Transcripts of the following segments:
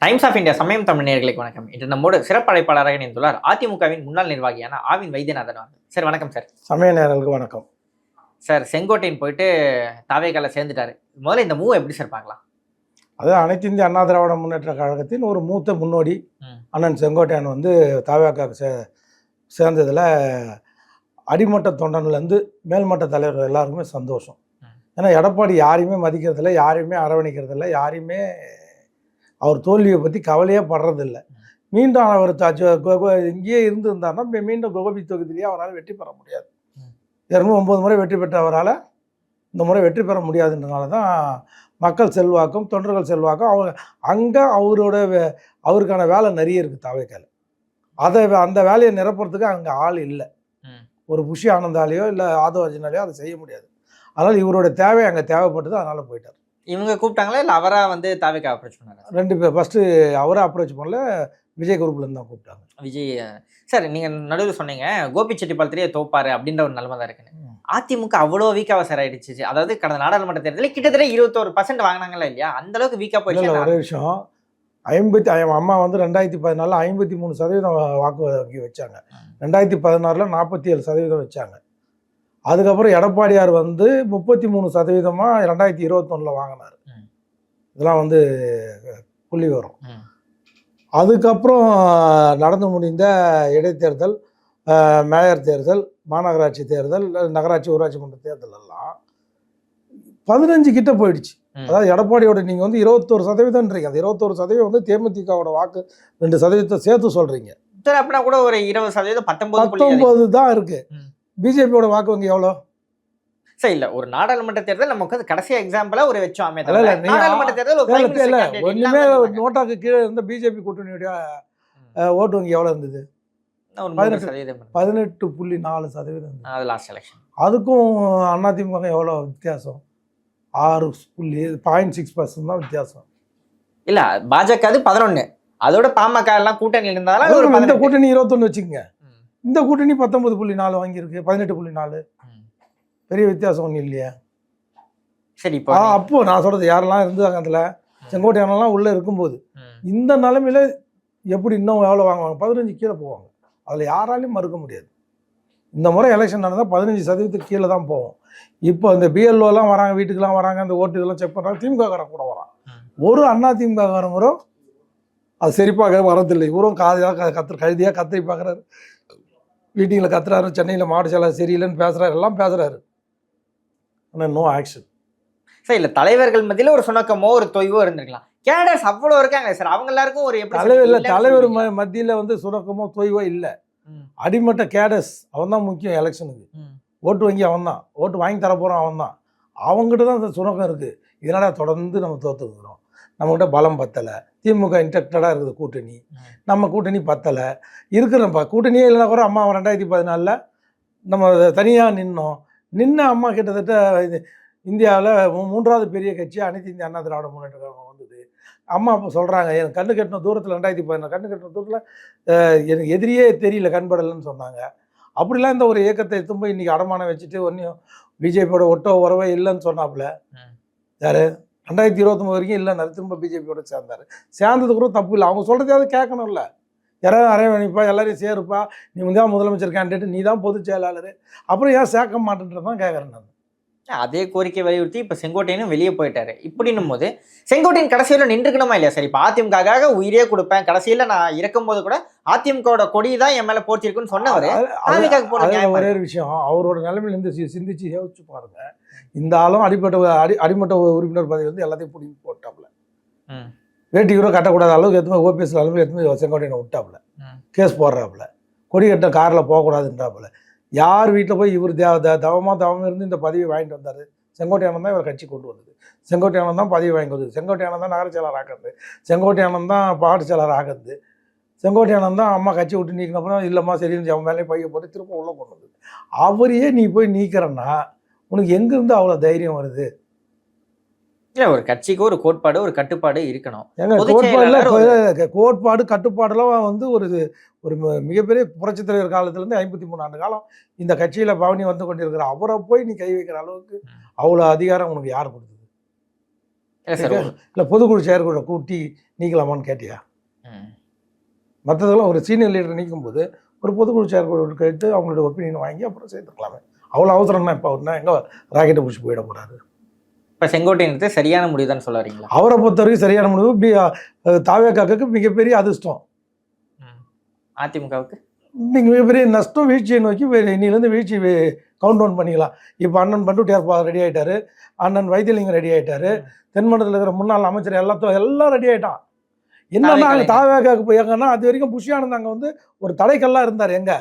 Times of India சமயம் தமிழ் நேயர்களுக்கு வணக்கம். இன்று நம்மோடு சிறப்பு அழைப்பாளராக இணைந்துள்ளார் அதிமுகவின் முன்னாள் நிர்வாகியான ஆவின் வைத்தியநாதன் அவர்கள். சார் வணக்கம் சார். சமய நேயர்களுக்கு வணக்கம். சார் செங்கோட்டையன் போயிட்டு தாவேக்கால சேர்ந்துட்டாரு. முதல்ல இந்த மூவ் எப்படி சார் பார்க்கலாம்? அது அனைத்து இந்திய அண்ணா திராவிட முன்னேற்ற கழகத்தின் ஒரு மூத்த முன்னோடி அண்ணன் செங்கோட்டையன் வந்து தாவேக்காவுக்கு சேர்ந்ததில் அடிமட்ட தொண்டன்லேருந்து மேல்மட்ட தலைவர் எல்லாருக்குமே சந்தோஷம். ஏன்னா எடப்பாடி யாரையுமே மதிக்கிறதில்ல, யாரையுமே அரவணைக்கிறதில்ல, யாரையுமே அவர் தோல்வியை பற்றி கவலையே படுறதில்லை. மீண்டும் அவர் இங்கேயே இருந்திருந்தாருன்னா மீண்டும் கோபி தொகுதியிலேயே அவரால் வெற்றி பெற முடியாது. 209 முறை வெற்றி பெற்ற அவரால் இந்த முறை வெற்றி பெற முடியாதுன்றனால தான் மக்கள் செல்வாக்கும் தொண்டர்கள் செல்வாக்கும் அங்கே அவருக்கான வேலை நிறைய இருக்குது தாவேக்கால. அந்த வேலையை நிரப்புறதுக்கு அங்கே ஆள் இல்லை. ஒரு புஷி ஆனந்தாலேயோ இல்லை ஆதவ அர்ஜுனாலேயோ அதை செய்ய முடியாது. அதனால் இவரோட தேவை அங்கே தேவைப்பட்டது, அதனால் போயிட்டார். இவங்க கூப்பிட்டாங்களா இல்லை அவராக வந்து தாவேக்கா அப்ரோச் பண்ணாங்க? 2 பேர். ஃபஸ்ட்டு அவரை அப்ரோச் பண்ணல, விஜய் குரூப்லேருந்து தான் கூப்பிட்டாங்க. விஜய் சார், நீங்கள் நடுவில் சொன்னீங்க கோபிச்செட்டிப்பாளையத்திலேயே தோப்பாரு அப்படின்ற ஒரு நிலைமை தான் இருக்குன்னு. அதிமுக அவ்வளோ வீக்காக சார் ஆயிடுச்சு. அதாவது கடந்த நாடாளுமன்ற தேர்தலில் கிட்டத்தட்ட 21% வாங்கினாங்களா இல்லையா? அந்த அளவுக்கு வீக்காக போயிடுச்சு. ஒரே விஷயம், அம்மா வந்து 2014 53% வாக்கு வங்கி வச்சாங்க. 2016 47% வச்சாங்க. அதுக்கப்புறம் எடப்பாடியார் வந்து 33% 2021 வாங்கினார். இதெல்லாம் வந்து புள்ளி வரும். அதுக்கப்புறம் நடந்து முடிந்த இடைத்தேர்தல், மேயர் தேர்தல், மாநகராட்சி தேர்தல், நகராட்சி ஊராட்சி மன்ற தேர்தல் எல்லாம் 15 கிட்ட போயிடுச்சு. அதாவது எடப்பாடியோட நீங்கள் வந்து 21%, அந்த 21% வந்து தேமுதிகவோட வாக்கு 2% சேர்த்து சொல்கிறீங்க. சார் அப்படின்னா கூட ஒரு 20% 19 தான் இருக்குது. பிஜேபியோட வாக்கு வங்கி எவ்வளோ? சரி, இல்லை ஒரு நாடாளுமன்ற தேர்தல் நமக்கு வந்து கடைசியாக எக்ஸாம்பிளாக ஒரு வச்சோமே. நாடாளுமன்ற தேர்தல் ஒன்றுமே நோட்டாக்கு கீழே இருந்த பிஜேபி கூட்டணியுடைய ஓட்டு வங்கி எவ்வளோ இருந்தது? 18.4% அது லாஸ்ட் எலெக்ஷன். அதுக்கும் அதிமுக எவ்வளோ வித்தியாசம்? 6.6% தான் வித்தியாசம். இல்லை பாஜக அது 11, அதோட பாமக எல்லாம் கூட்டணி இருந்தாலும் இந்த கூட்டணி 21 வச்சுக்கோங்க. இந்த கூட்டணி 19.4 வாங்கியிருக்கு, 18.4. பெரிய வித்தியாசம் ஒன்றும் இல்லையா? சரி, அப்போ நான் சொல்றது யாரெல்லாம் இருந்தாங்க அதில் செங்கோட்டையானெல்லாம் உள்ளே இருக்கும்போது இந்த நிலைமையில எப்படி இன்னும் எவ்வளோ வாங்குவாங்க? 15 கீழே போவாங்க. அதில் யாராலையும் மறுக்க முடியாது. இந்த முறை எலெக்ஷன் நடந்தால் 15% கீழே தான் போவோம். இப்போ இந்த பிஎல்ஓலாம் வராங்க, வீட்டுக்கெல்லாம் வராங்க, அந்த ஓட்டு இதெல்லாம் செக் பண்ணுறாங்க. திமுககாரன் கூட வரான். ஒரு அதிமுககாரங்களும் அது சரிப்பாக வரதில்லை. இவரும் கழுதியாக கத்திரி பார்க்குறாரு, மீட்டிங்கில் கத்துறாரு, சென்னையில் மாவட்ட செயலாளர் சரியில்லைன்னு பேசுகிறாரு, எல்லாம் பேசுகிறாரு. ஆனால் நோ ஆக்ஷன். சார், இல்லை தலைவர்கள் மத்தியில் ஒரு சுணக்கமோ ஒரு தொய்வோ இருந்திருக்கலாம். கேடர்ஸ் அவ்வளோ இருக்காங்க சார், அவங்க எல்லாருக்கும் ஒரு தலைவர் மத்தியில் வந்து சுணக்கமோ தொய்வோ இல்லை. அடிமட்ட கேடர்ஸ் அவன் தான் முக்கியம். எலெக்ஷனுக்கு ஓட்டு வங்கி அவன் தான், ஓட்டு வாங்கி தர போகிறான் அவன் தான். அவங்ககிட்ட தான் அந்த சுணக்கம் இருக்குது. இதனால் தொடர்ந்து நம்ம தோற்றுக்கிறோம். நம்மகிட்ட பலம் பத்தலை. திமுக இன்டெக்டடாக இருக்குது கூட்டணி, நம்ம கூட்டணி பத்தலை. இருக்கிறப்ப கூட்டணியே இல்லைனா கூட அம்மா 2014 நம்ம தனியாக நின்ன அம்மா கிட்டத்தட்ட இந்தியாவில் 3வது பெரிய கட்சி அனைத்து இந்திய அண்ணா திராவிட முன்னேற்ற கழகம் வந்தது. அம்மா அப்போ சொல்கிறாங்க, எனக்கு கண்ணு கட்டின தூரத்தில் 2014 கண்ணு கட்டின தூரத்தில் எனக்கு எதிரியே தெரியல, கண்படலைன்னு சொன்னாங்க. அப்படிலாம் இந்த ஒரு இயக்கத்தை திரும்ப இன்றைக்கி அடமானம் வச்சுட்டு ஒன்றையும் பிஜேபியோட ஒட்ட உறவே இல்லைன்னு சொன்னாப்புல யார் 2029 வரைக்கும் இல்லை, திரும்ப பிஜேபியோட சேர்ந்தது கூட தப்பு இல்லை. அவங்க சொல்கிறதையாவது கேட்கணும்ல. யாராவது அரவணைப்பா, எல்லாரையும் சேருப்பா, நீ தான் முதலமைச்சர் கேண்டிடேட், நீ தான் பொதுச் செயலாளர், அப்புறம் ஏன் சேர்க்க மாட்டேன்றதான் கேட்குறேன் நான். அதே கோரிக்கை வலியுறுத்தி இப்போ செங்கோட்டையனும் வெளியே போயிட்டாரு. இப்படின்னும் போது செங்கோட்டையன் கடைசியில் நின்றுக்கணுமா இல்லையா? சரி, இப்போ அதிமுகக்காக உயிரே கொடுப்பேன், கடைசியில் நான் இருக்கும்போது கூட அதிமுகவோட கொடி தான் என் மேலே போர்த்திருக்குன்னு சொன்னவர் ஒரே ஒரு விஷயம், அவரோட நிலைமையிலேருந்து சிந்திச்சு யோசிச்சு பாருங்க. இந்த ஆளும் அடிமட்ட உறுப்பினர் பதவி வந்து எல்லாத்தையும் பிடிங்கி போட்டாப்புல. வேட்டி கூட கட்டக்கூடாத அளவுக்கு எத்தனை ஓபிஎஸ் அளவுக்கு எத்தனை செங்கோட்டையனை விட்டாப்புல, கேஸ் போடுறாப்புல, கொடி கட்ட காரில் போகக்கூடாதுன்றாப்புல. யார் வீட்டில் போய் இவர் தவம் இருந்து இந்த பதவி வாங்கிட்டு வந்தார்? செங்கோட்டையானன் தான் இவர் கட்சி கொண்டு வந்தது. செங்கோட்டையானன் தான் பதவி வாங்கி வந்தது. செங்கோட்டையானன் தான் நகர செயலர் ஆகிறது. செங்கோட்டையானன் தான் பாட்டு செயலர் ஆகிறது. செங்கோட்டையானன் தான் அம்மா கட்சி விட்டு நீக்கினப்பறம் இல்லைம்மா சரின்னு அவன் மேலே பைய போட்டு திரும்ப உள்ளே கொண்டு வந்தது. அவரையே நீ போய் நீக்கிறன்னா உனக்கு எங்கேருந்து அவ்வளோ தைரியம் வருது? இல்லை, ஒரு கட்சிக்கு ஒரு கோட்பாடு ஒரு கட்டுப்பாடு இருக்கணும். கோட்பாடு கட்டுப்பாடெல்லாம் வந்து ஒரு மிகப்பெரிய புரட்சித் தலைவர் காலத்துலேருந்து 53 ஆண்டு காலம் இந்த கட்சியில் பவனி வந்து கொண்டிருக்கிற அவரை போய் நீ கை வைக்கிற அளவுக்கு அவ்வளோ அதிகாரம் உனக்கு யார் கொடுத்தது? இல்ல சார் இல்லை பொதுக்குழு செயற்குழு கூட்டி நீக்கலாமான்னு கேட்டியா? ம். மற்றதெல்லாம் ஒரு சீனியர் லீடர் நீக்கும் போது ஒரு பொதுக்குழு செயற்குழு கேட்டு அவங்களோட ஒப்பீனியன் வாங்கி அப்புறம் சேர்த்துக்கலாமே. அவ்வளோ அவசரம்னா இப்போ அவர்னா எங்கே ராக்கெட்டை பிடிச்சி போயிட போகிறாரு? இப்ப செங்கோட்டையன் எடுத்து சரியான முடிவுதான் சொல்ல வரீங்களா? அவரை பொறுத்த வரைக்கும் சரியான முடிவு. தாவேக்காக்கு மிகப்பெரிய அதிர்ஷ்டம், அதிமுகவுக்கு மிகப்பெரிய நஷ்டம், வீழ்ச்சியை நோக்கி இன்னிலேருந்து வீழ்ச்சி கவுண்ட் டவுன் பண்ணிக்கலாம். இப்போ அண்ணன் பண்டுட்டியார் ரெடி ஆகிட்டாரு, அண்ணன் வைத்தியலிங்கம் ரெடி ஆகிட்டாரு, தென்மண்டலத்தில் இருக்கிற முன்னாள் அமைச்சர் எல்லாம் ரெடி ஆகிட்டான். என்னன்னா அங்கே தாவேக்காக்கு போய் எங்கன்னா அது வரைக்கும் புஷியானந்த் அங்கே வந்து ஒரு தடைக்கல்லாம் இருந்தார். எங்க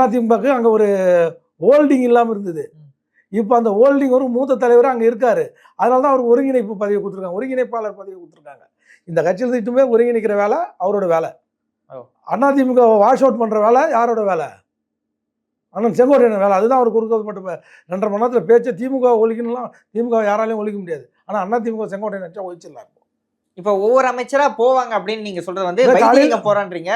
அதிமுகக்கு அங்கே ஒரு ஹோல்டிங் இல்லாமல் இருந்தது. இப்போ அந்த ஹோல்டிங் ஒரு மூத்த தலைவர் அங்கே இருக்காரு. அதனால தான் அவர் ஒருங்கிணைப்பு பதவி கொடுத்துருக்காங்க, ஒருங்கிணைப்பாளர் பதவி கொடுத்துருக்காங்க. இந்த கட்சியில் திட்டுமே ஒருங்கிணைக்கிற வேலை அவரோட வேலை. அதிமுக வாஷ் அவுட் பண்ணுற வேலை யாரோட வேலை? அண்ணன் செங்கோட்டையன் வேலை. அதுதான் அவர் கொடுக்கப்பட்ட 2.5 மணி நேரத்தில் பேச்சு. திமுக ஒழிக்கணும்லாம் திமுக யாராலையும் ஒழிக்க முடியாது. ஆனால் அதிமுக செங்கோட்டையன் நினச்சா ஒழிச்சிடலாம். இப்ப ஒவ்வொரு அமைச்சரா போவாங்க அப்படின்னு நீங்க சொல்றது வந்து வைத்திலிங்கம் போறான்றீங்க.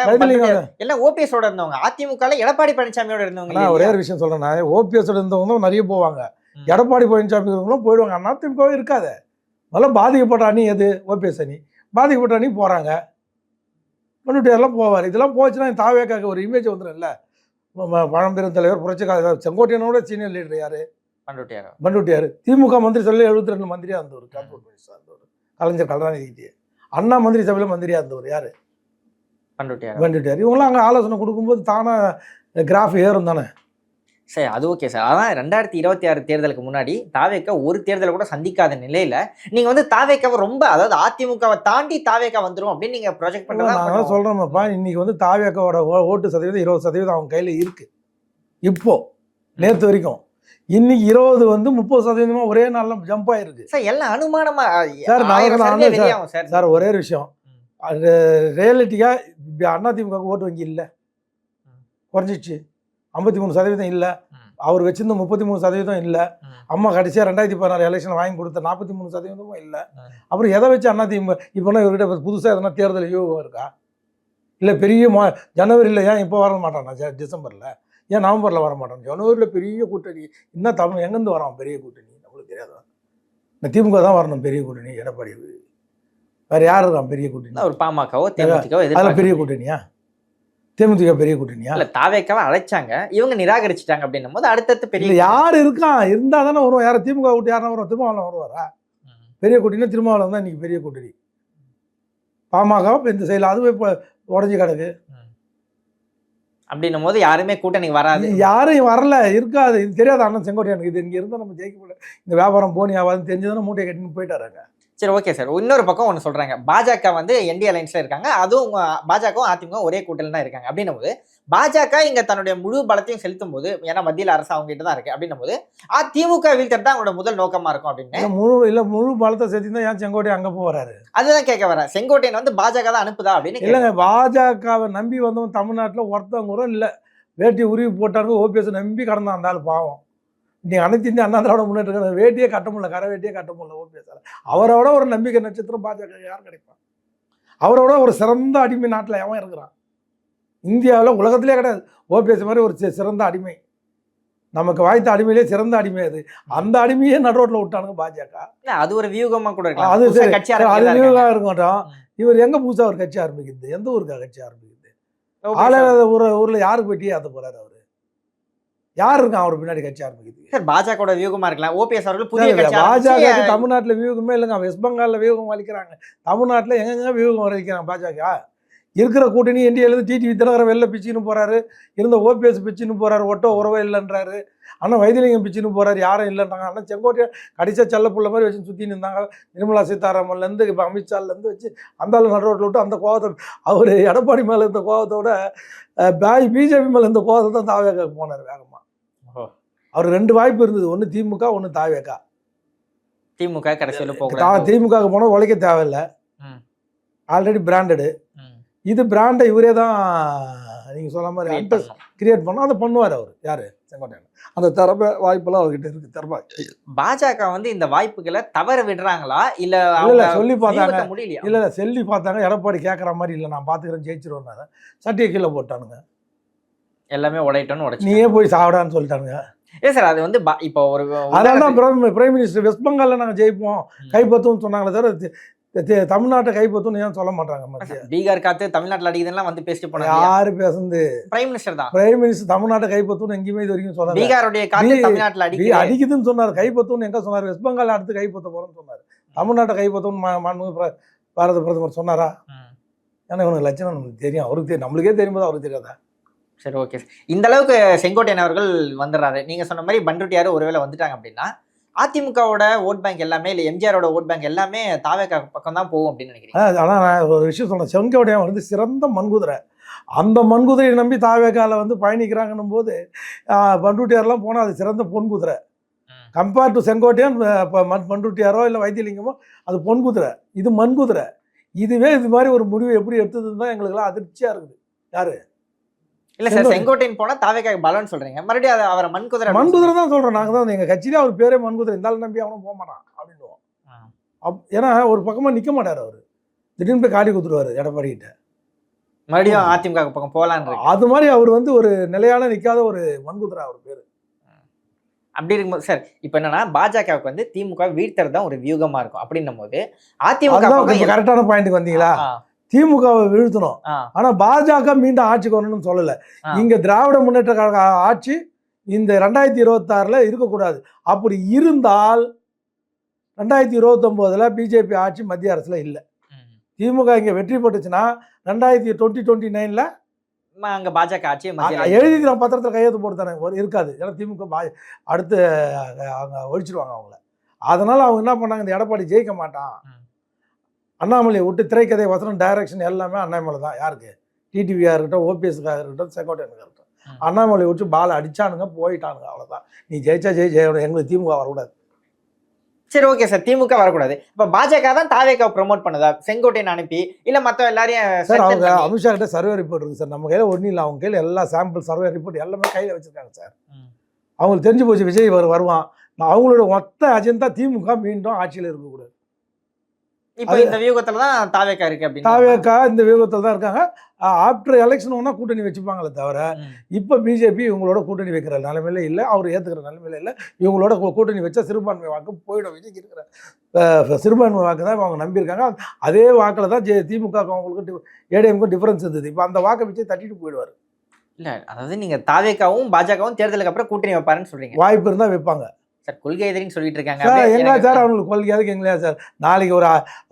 எல்லாம் ஓபிஎஸோட இருந்தவங்க. அதிமுக எடப்பாடி பழனிசாமியோட இருந்தவங்க. ஒரே ஒரு விஷயம் சொல்றேன், ஓபிஎஸோட இருந்தவங்க நிறைய போவாங்க, எடப்பாடி பழனிசாமி போயிடுவாங்க. அதிமுகவே இருக்காது. முதல்ல பாதிக்கப்பட்ட அணி எது? ஓபிஎஸ் அணி. பாதிக்கப்பட்ட அணி போறாங்க, பண்டுட்டியாரெல்லாம் போவார். இதெல்லாம் போச்சுன்னா தாவேக்காக்கு ஒரு இமேஜ் வந்துடும். இல்லை பழம்பெரும் தலைவர் புரட்சிக்கார செங்கோட்டையனோட சீனியர் லீடர் யாரு? பண்டுட்டியார். திமுக மந்திரி சபையில் 72 மந்திரியா இருந்தவர், கலைஞர் கருணாநிதி. அண்ணா மந்திரி சபையில் மந்திரியா இருந்தவர் யாரு? பண்டுட்டியார். இவங்களாம் அங்கே ஆலோசனை கொடுக்கும்போது தானே கிராஃப் ஏறும் தானே. சரி, அது ஓகே சார். அதான் 2026 தேர்தலுக்கு முன்னாடி தாவேக்கா ஒரு தேர்தலை கூட சந்திக்காத நிலையில நீங்க வந்து தாவேக்காவை ரொம்ப, அதாவது அதிமுகவை தாண்டி தாவேக்கா வந்துடும் அப்படின்னு நீங்க ப்ரொஜெக்ட் பண்றதா? நான் சொல்றேன்ப்பா, இன்னைக்கு வந்து தாவேக்காவோட ஓட்டு சதவீதம் 20% அவங்க கையில இருக்கு. இப்போ நேற்று வரைக்கும் இன்னைக்கு 20 வந்து 30% ஒரே நாள்ல ஜம்ப் ஆயிருக்கு சார். எல்லாம் அனுமானமா சார். ஒரே விஷயம், ரியாலிட்டியா அதிமுக ஓட்டு வங்கி இல்லை, குறைஞ்சிச்சு. 53% இல்லை. அவர் வச்சிருந்த 33% இல்லை. அம்மா கடைசியாக 2016 எலெக்ஷன் வாங்கி கொடுத்த 43% இல்லை. அப்புறம் எதை வச்சு அதிமுக இப்போனா இவர்கிட்ட புதுசாக எதனா தேர்தல் யோகம் இருக்கா? இல்லை பெரிய ஜனவரியில் ஏன் இப்போ வர மாட்டானா? டிசம்பரில் ஏன் நவம்பரில் வர மாட்டான்? ஜனவரியில் பெரிய கூட்டணி இன்னும் தமிழ் எங்கேருந்து வரான்? பெரிய கூட்டணி நம்மளுக்கு தெரியாதா? இந்த திமுக தான் வரணும் பெரிய கூட்டணி. எடப்பாடி வேற யார் இருக்கான் பெரிய கூட்டணி? ஒரு பாமகவோ தேமுதிகவோ அதில் பெரிய கூட்டணியா? தேமுதிக பெரிய கூட்டணியா? இல்ல தாவேக்காவை அழைச்சாங்க, இவங்க நிராகரிச்சுட்டாங்க அப்படின்னும் போது அடுத்தடுத்து பெரிய யார் இருக்கான்? இருந்தா தானே வருவோம். யாரும் திமுக விட்டு யாரும் வரும்? திருமாவளவன் வருவாரா? பெரிய கூட்டணி திருமாவளவன் தான் இன்னைக்கு பெரிய கூட்டணி. பாமக இந்த சைடில் அதுவே இப்போ உடஞ்சி கிடக்கு. அப்படின்னும் போது யாருமே கூட்டணி வராது, யாரும் வரல, இருக்காது. இது தெரியாது அண்ணன் செங்கோட்டையனுக்கு. இது இங்கே இருந்தால் நம்ம ஜெயிக்க முடியல, இந்த வியாபாரம் போனி ஆகாதுன்னு தெரிஞ்சதானே மூட்டையை கட்டின்னு போயிட்டாராங்க. சரி, ஓகே சார். இன்னொரு பக்கம் ஒன்று சொல்றாங்க, பாஜக வந்து என்டிஏ அலைன்ஸ்ல இருக்காங்க, அதுவும் பாஜகவும் அதிமுக ஒரே கூட்டணியில் தான் இருக்காங்க. அப்படின்னும் போது பாஜக இங்க தன்னுடைய முழு பலத்தையும் செலுத்தும் போது, ஏன்னா மத்தியில் அரசு அவங்க கிட்ட தான் இருக்கு, அப்படின்னும் போது அதிமுக வீழ்த்தது தான் அவங்களோட முதல் நோக்கமா இருக்கும் அப்படின்னு. முழு பலத்தை சேர்த்து ஏன் செங்கோட்டையன் அங்கே போறாரு? அதுதான் கேட்க வரேன். செங்கோட்டையன் வந்து பாஜக தான் அனுப்புதா அப்படின்னு? இல்லைங்க, பாஜகவை நம்பி வந்தவன் தமிழ்நாட்டில் ஒருத்தவங்க கூட இல்லை. வேட்டி உருவி போட்டாங்க, ஓபிஎஸ் நம்பி கடந்தான் அந்த ஆள் பாவம். நீ அனைத்து இந்திய அண்ணா திராவிட முன்னேற்ற வேட்டியே கட்ட முடியல, கரை வேட்டியே கட்ட முடியல ஓபிஎஸ். அவரோட ஒரு நம்பிக்கை நட்சத்திரம் பாஜக யார் கிடைப்பான்? அவரோட ஒரு சிறந்த அடிமை நாட்டில் எவன் இருக்கிறான்? இந்தியாவில் உலகத்திலே கிடையாது ஓபிஎஸ் மாதிரி ஒரு சிறந்த அடிமை. நமக்கு வாய்த்த அடிமையிலே சிறந்த அடிமை அது. அந்த அடிமையே நடுரோட்டில் விட்டானுங்க பாஜக. அது ஒரு வியூகமா கூட இருக்கு. அது வியூகமாக இருக்கட்டும். இவர் எங்க புதுசாக ஒரு கட்சி ஆரம்பிக்குது? எந்த ஊருக்கா கட்சி ஆரம்பிக்குது? ஆளாத ஊரில் யாருக்கு போய் டீ ஆத்த போறாரு? அவரு யார் இருக்கான் அவர் பின்னாடி கட்சி ஆரம்பிக்குது? சார், பாஜக வியூகமா இருக்கலாம். ஓபிஎஸ் அவர்கள் புதிய பாஜக தமிழ்நாட்டில் வியூகமே இல்லைங்க. வெஸ்ட் பெங்காலில் வியூகம் வலிக்கிறாங்க, தமிழ்நாட்டில் எங்கெங்க வியூகம் வலிக்கிறாங்க பாஜக. இருக்கிற கூட்டணி என்டிஏலேருந்து டிடிவி தினகரன் வெளில பிச்சுன்னு போறாரு, இருந்த ஓபிஎஸ் பிச்சுன்னு போறாரு, ஒட்டோ உறவே இல்லைன்றாரு. ஆனால் வைத்திலிங்கம் பிச்சுன்னு போறாரு, யாரும் இல்லைன்றாங்க. ஆனால் செங்கோட்டையன் கடைசியாக செல்ல புள்ள மாதிரி வச்சு சுற்றின்னு இருந்தாங்க. நிர்மலா சீதாராமன்லேருந்து இப்போ அமித்ஷாலேருந்து வச்சு அந்த ஆள் நடுரோட்டில் விட்டு அந்த கோவத்தை, அவர் எடப்பாடி மேலே இருந்த கோவத்தோட பிஜேபி மேலே இருந்த கோவத்தை தான் தாவேக்கா போனார் வேகமாக. அவர் 2 வாய்ப்பு இருந்தது, ஒன்று திமுக, ஒன்று தாவேக்கா. திமுக கடைசியில் போக திமுக போனால் உழைக்க தேவையில்லை, ஆல்ரெடி பிராண்டடு. இது பிராண்டை இவரே தான் நீங்கள் சொல்ல மாதிரி கிரியேட் பண்ணோம். அதை பண்ணுவார் அவர். யார்? செங்கோட்டையன். அந்த திறமை வாய்ப்பெல்லாம் அவர்கிட்ட இருக்கு. திறமை பாஜக வந்து இந்த வாய்ப்புகளை தவற விடுறாங்களா? இல்லை சொல்லி பார்த்தாங்க, இல்லை சொல்லி பார்த்தாங்க. எடப்பாடி கேட்குற மாதிரி இல்லை, நான் பார்த்துக்கிறேன் ஜெயிச்சிருவேன். சட்டியை கீழே போட்டானுங்க, எல்லாமே உடையிட்டோன்னு உடைச்சு நீயே போய் சாப்பிடான்னு சொல்லிட்டானுங்க. இல்ல சார் அது வந்து இப்போ ஒரு அதனால தான் பிரைம் மினிஸ்டர் வெஸ்ட் பெங்காலில் நாங்கள் ஜெயிப்போம் கைப்பற்றும்னு சொன்னாங்களே தவிர தமிழ்நாட்டை கைப்பற்றும்னு ஏன் சொல்ல மாட்டாங்க மத்திய பீகார் காத்து தமிழ்நாட்டுல அடிக்குதுலாம் வந்து பேசிட்டு போனாங்க. யாரு பேசுறது? பிரைம் மினிஸ்டர் தான். பிரைம் மினிஸ்டர் தமிழ்நாட்டை கைப்பற்றும்னு எங்கேயுமே இது வரைக்கும் சொன்னாங்க. பீகாருடைய காத்து தமிழ்நாட்டுல அடிக்குதுன்னு சொன்னார், கைப்பற்றும்னு எங்க சொன்னார்? வெஸ்ட் பெங்கால் அடுத்து கைப்பற்ற போறோம்னு சொன்னார். தமிழ்நாட்டை கைப்பற்றும்னு பாரத பிரதமர் சொன்னாரா? ஏன்னா இவனுக்கு லட்சணம் நமக்கு தெரியும், அவருக்கு தெரியும், நம்மளுக்கே தெரியும்போது அவருக்கு தெரியாதா? சரி ஓகே. இந்த அளவுக்கு செங்கோட்டையன் அவர்கள் வந்துடுறாரு. நீங்க சொன்ன மாதிரி பண்ருட்டியாரு ஒருவேளை வந்துட்டாங்க அப்படின்னா அதிமுகவோட ஓட் பேங்க் எல்லாமே இல்லை எம்ஜிஆரோட ஓட் பேங்க் எல்லாமே தாவேகா பக்கம் தான் போகும் அப்படின்னு நினைக்கிறேன். ஆனால் நான் ஒரு விஷயம் சொன்னேன், செங்கோட்டையன் வந்து சிறந்த மண்குதிரை. அந்த மண்குதிரையை நம்பி தாவேகால வந்து பயணிக்கிறாங்கன்னும் போது பண்ருட்டியாரெலாம் போனால் அது சிறந்த பொன்குதிரை. கம்பேர் டு செங்கோட்டையன் பண்ருட்டியாரோ இல்லை வைத்தியலிங்கமோ அது பொன்குதிரை, இது மண்குதிரை. இதுவே இது மாதிரி ஒரு முடிவு எப்படி எடுத்ததுன்னு தான் எங்களுக்குலாம் அதிர்ச்சியாக இருக்குது. யாரு இல்ல சார், செங்கோட்டையன் போனா தாவேகா பலன்னு சொல்றீங்க, மறுபடியும் அவரை மண்குதிரை தான் சொல்றோம். நாங்க தான் எங்க கட்சியிலே அவர் பேரே மண்குதிரை, இருந்தாலும் நம்பி அவனும் போக மாட்டான் அப்படின்னுவோம். ஏன்னா ஒரு பக்கமா நிக்க மாட்டாரு அவரு, திடீர்னு போய் காடி குத்துருவாரு எடப்பாடி கிட்ட, மறுபடியும் அதிமுக பக்கம் போலான்னு. அது மாதிரி அவர் வந்து ஒரு நிலையான நிக்காத ஒரு மண்குதிரை அவர் பேரு. அப்படி இருக்கும்போது சார் இப்போ என்னன்னா பாஜகவுக்கு வந்து திமுக வீழ்த்துறது தான் ஒரு வியூகமா இருக்கும். அப்படின்னும் போது அதிமுக கரெக்டான பாயிண்ட்டுக்கு வந்தீங்களா? திமுகவை வீழ்த்தணும், ஆனா பாஜக மீண்டும் ஆட்சிக்கு வரணும்னு சொல்லல. இங்க திராவிட முன்னேற்ற கழக ஆட்சி இந்த 2026 இருக்கக்கூடாது. அப்படி இருந்தால் 2029 பிஜேபி ஆட்சி மத்திய அரசுல இல்லை. திமுக இங்க வெற்றி பெற்றுச்சுன்னா 2029 அங்க பாஜக ஆட்சி எழுதி பத்திரத்தில் கையெழுத்து போட்டு தானே இருக்காது. ஏன்னா திமுக அடுத்து அங்க ஒழிச்சிருவாங்க அவங்கள. அதனால அவங்க என்ன பண்ணாங்க, இந்த எடப்பாடி ஜெயிக்க மாட்டான், அண்ணாமலையை விட்டு திரைக்கதை வசனம் டைரக்ஷன் எல்லாமே அண்ணாமலை தான். யாருக்கு? டிடிவியாக இருக்கட்டும், ஓபிஎஸ்க்காக இருக்கட்டும், செங்கோட்டையனுக்கு இருக்கட்டும், அண்ணாமலையை விட்டு பாலை அடிச்சானுங்க, போயிட்டானுங்க, அவ்வளோதான். நீ ஜெயிச்சா ஜெயிச்ச, எங்களுக்கு திமுக வரக்கூடாது. சரி ஓகே சார், திமுக வரக்கூடாது. இப்போ பாஜக தான் தாவேகா ப்ரொமோட் பண்ணுதா செங்கோட்டையன் அனுப்பி, இல்லை மற்ற எல்லாரையும்? சார் அவங்க அமித்ஷா கிட்ட சர்வே ரிப்போர்ட் இருக்குது சார், நம்ம கையில் ஒன்றும் இல்லை, அவங்க கையில் எல்லா சாம்பிள் சர்வே ரிப்போர்ட் எல்லாமே கையில் வச்சுருக்காங்க சார். அவங்களுக்கு தெரிஞ்சு போச்சு விஜய் வருவான். அவங்களோட மொத்த அஜெண்டா திமுக மீண்டும் ஆட்சியில் இருக்கக்கூடாது. இப்போ இந்த வியூகத்துல தான் தாவேகா இருக்கு அப்படின்னு. தாவேகா இந்த வியூகத்தில் தான் இருக்காங்க. ஆஃப்டர் எலெக்ஷன் ஒன்றா கூட்டணி வச்சுப்பாங்களே தவிர இப்போ பிஜேபி இவங்களோட கூட்டணி வைக்கிற நிலைமையில இல்லை, அவர் ஏற்றுக்கிற நிலைமையில இல்லை. இவங்களோட கூட்டணி வச்சா சிறுபான்மை வாக்கு போயிடும். விஜய்க்கு இருக்கிற சிறுபான்மை வாக்கு தான் அவங்க நம்பியிருக்காங்க. அதே வாக்கில் தான் திமுக அவங்களுக்கு ஏடிஎம்க்கும் டிஃபரன்ஸ் இருந்தது. இப்போ அந்த வாக்கை வச்சு தட்டிட்டு போயிடுவார். இல்லை அதாவது நீங்கள் தாவேகாவும் பாஜகவும் தேர்தலுக்கு அப்புறம் கூட்டணி வைப்பாருன்னு சொல்றீங்க. வாய்ப்பு இருந்தால் வைப்பாங்க சார். கொள்கை எதிரின்னு சொல்லிட்டு இருக்காங்க சார். எங்க சார் அவங்களுக்கு கொள்கை எதுக்கு? எங்களா சார், நாளைக்கு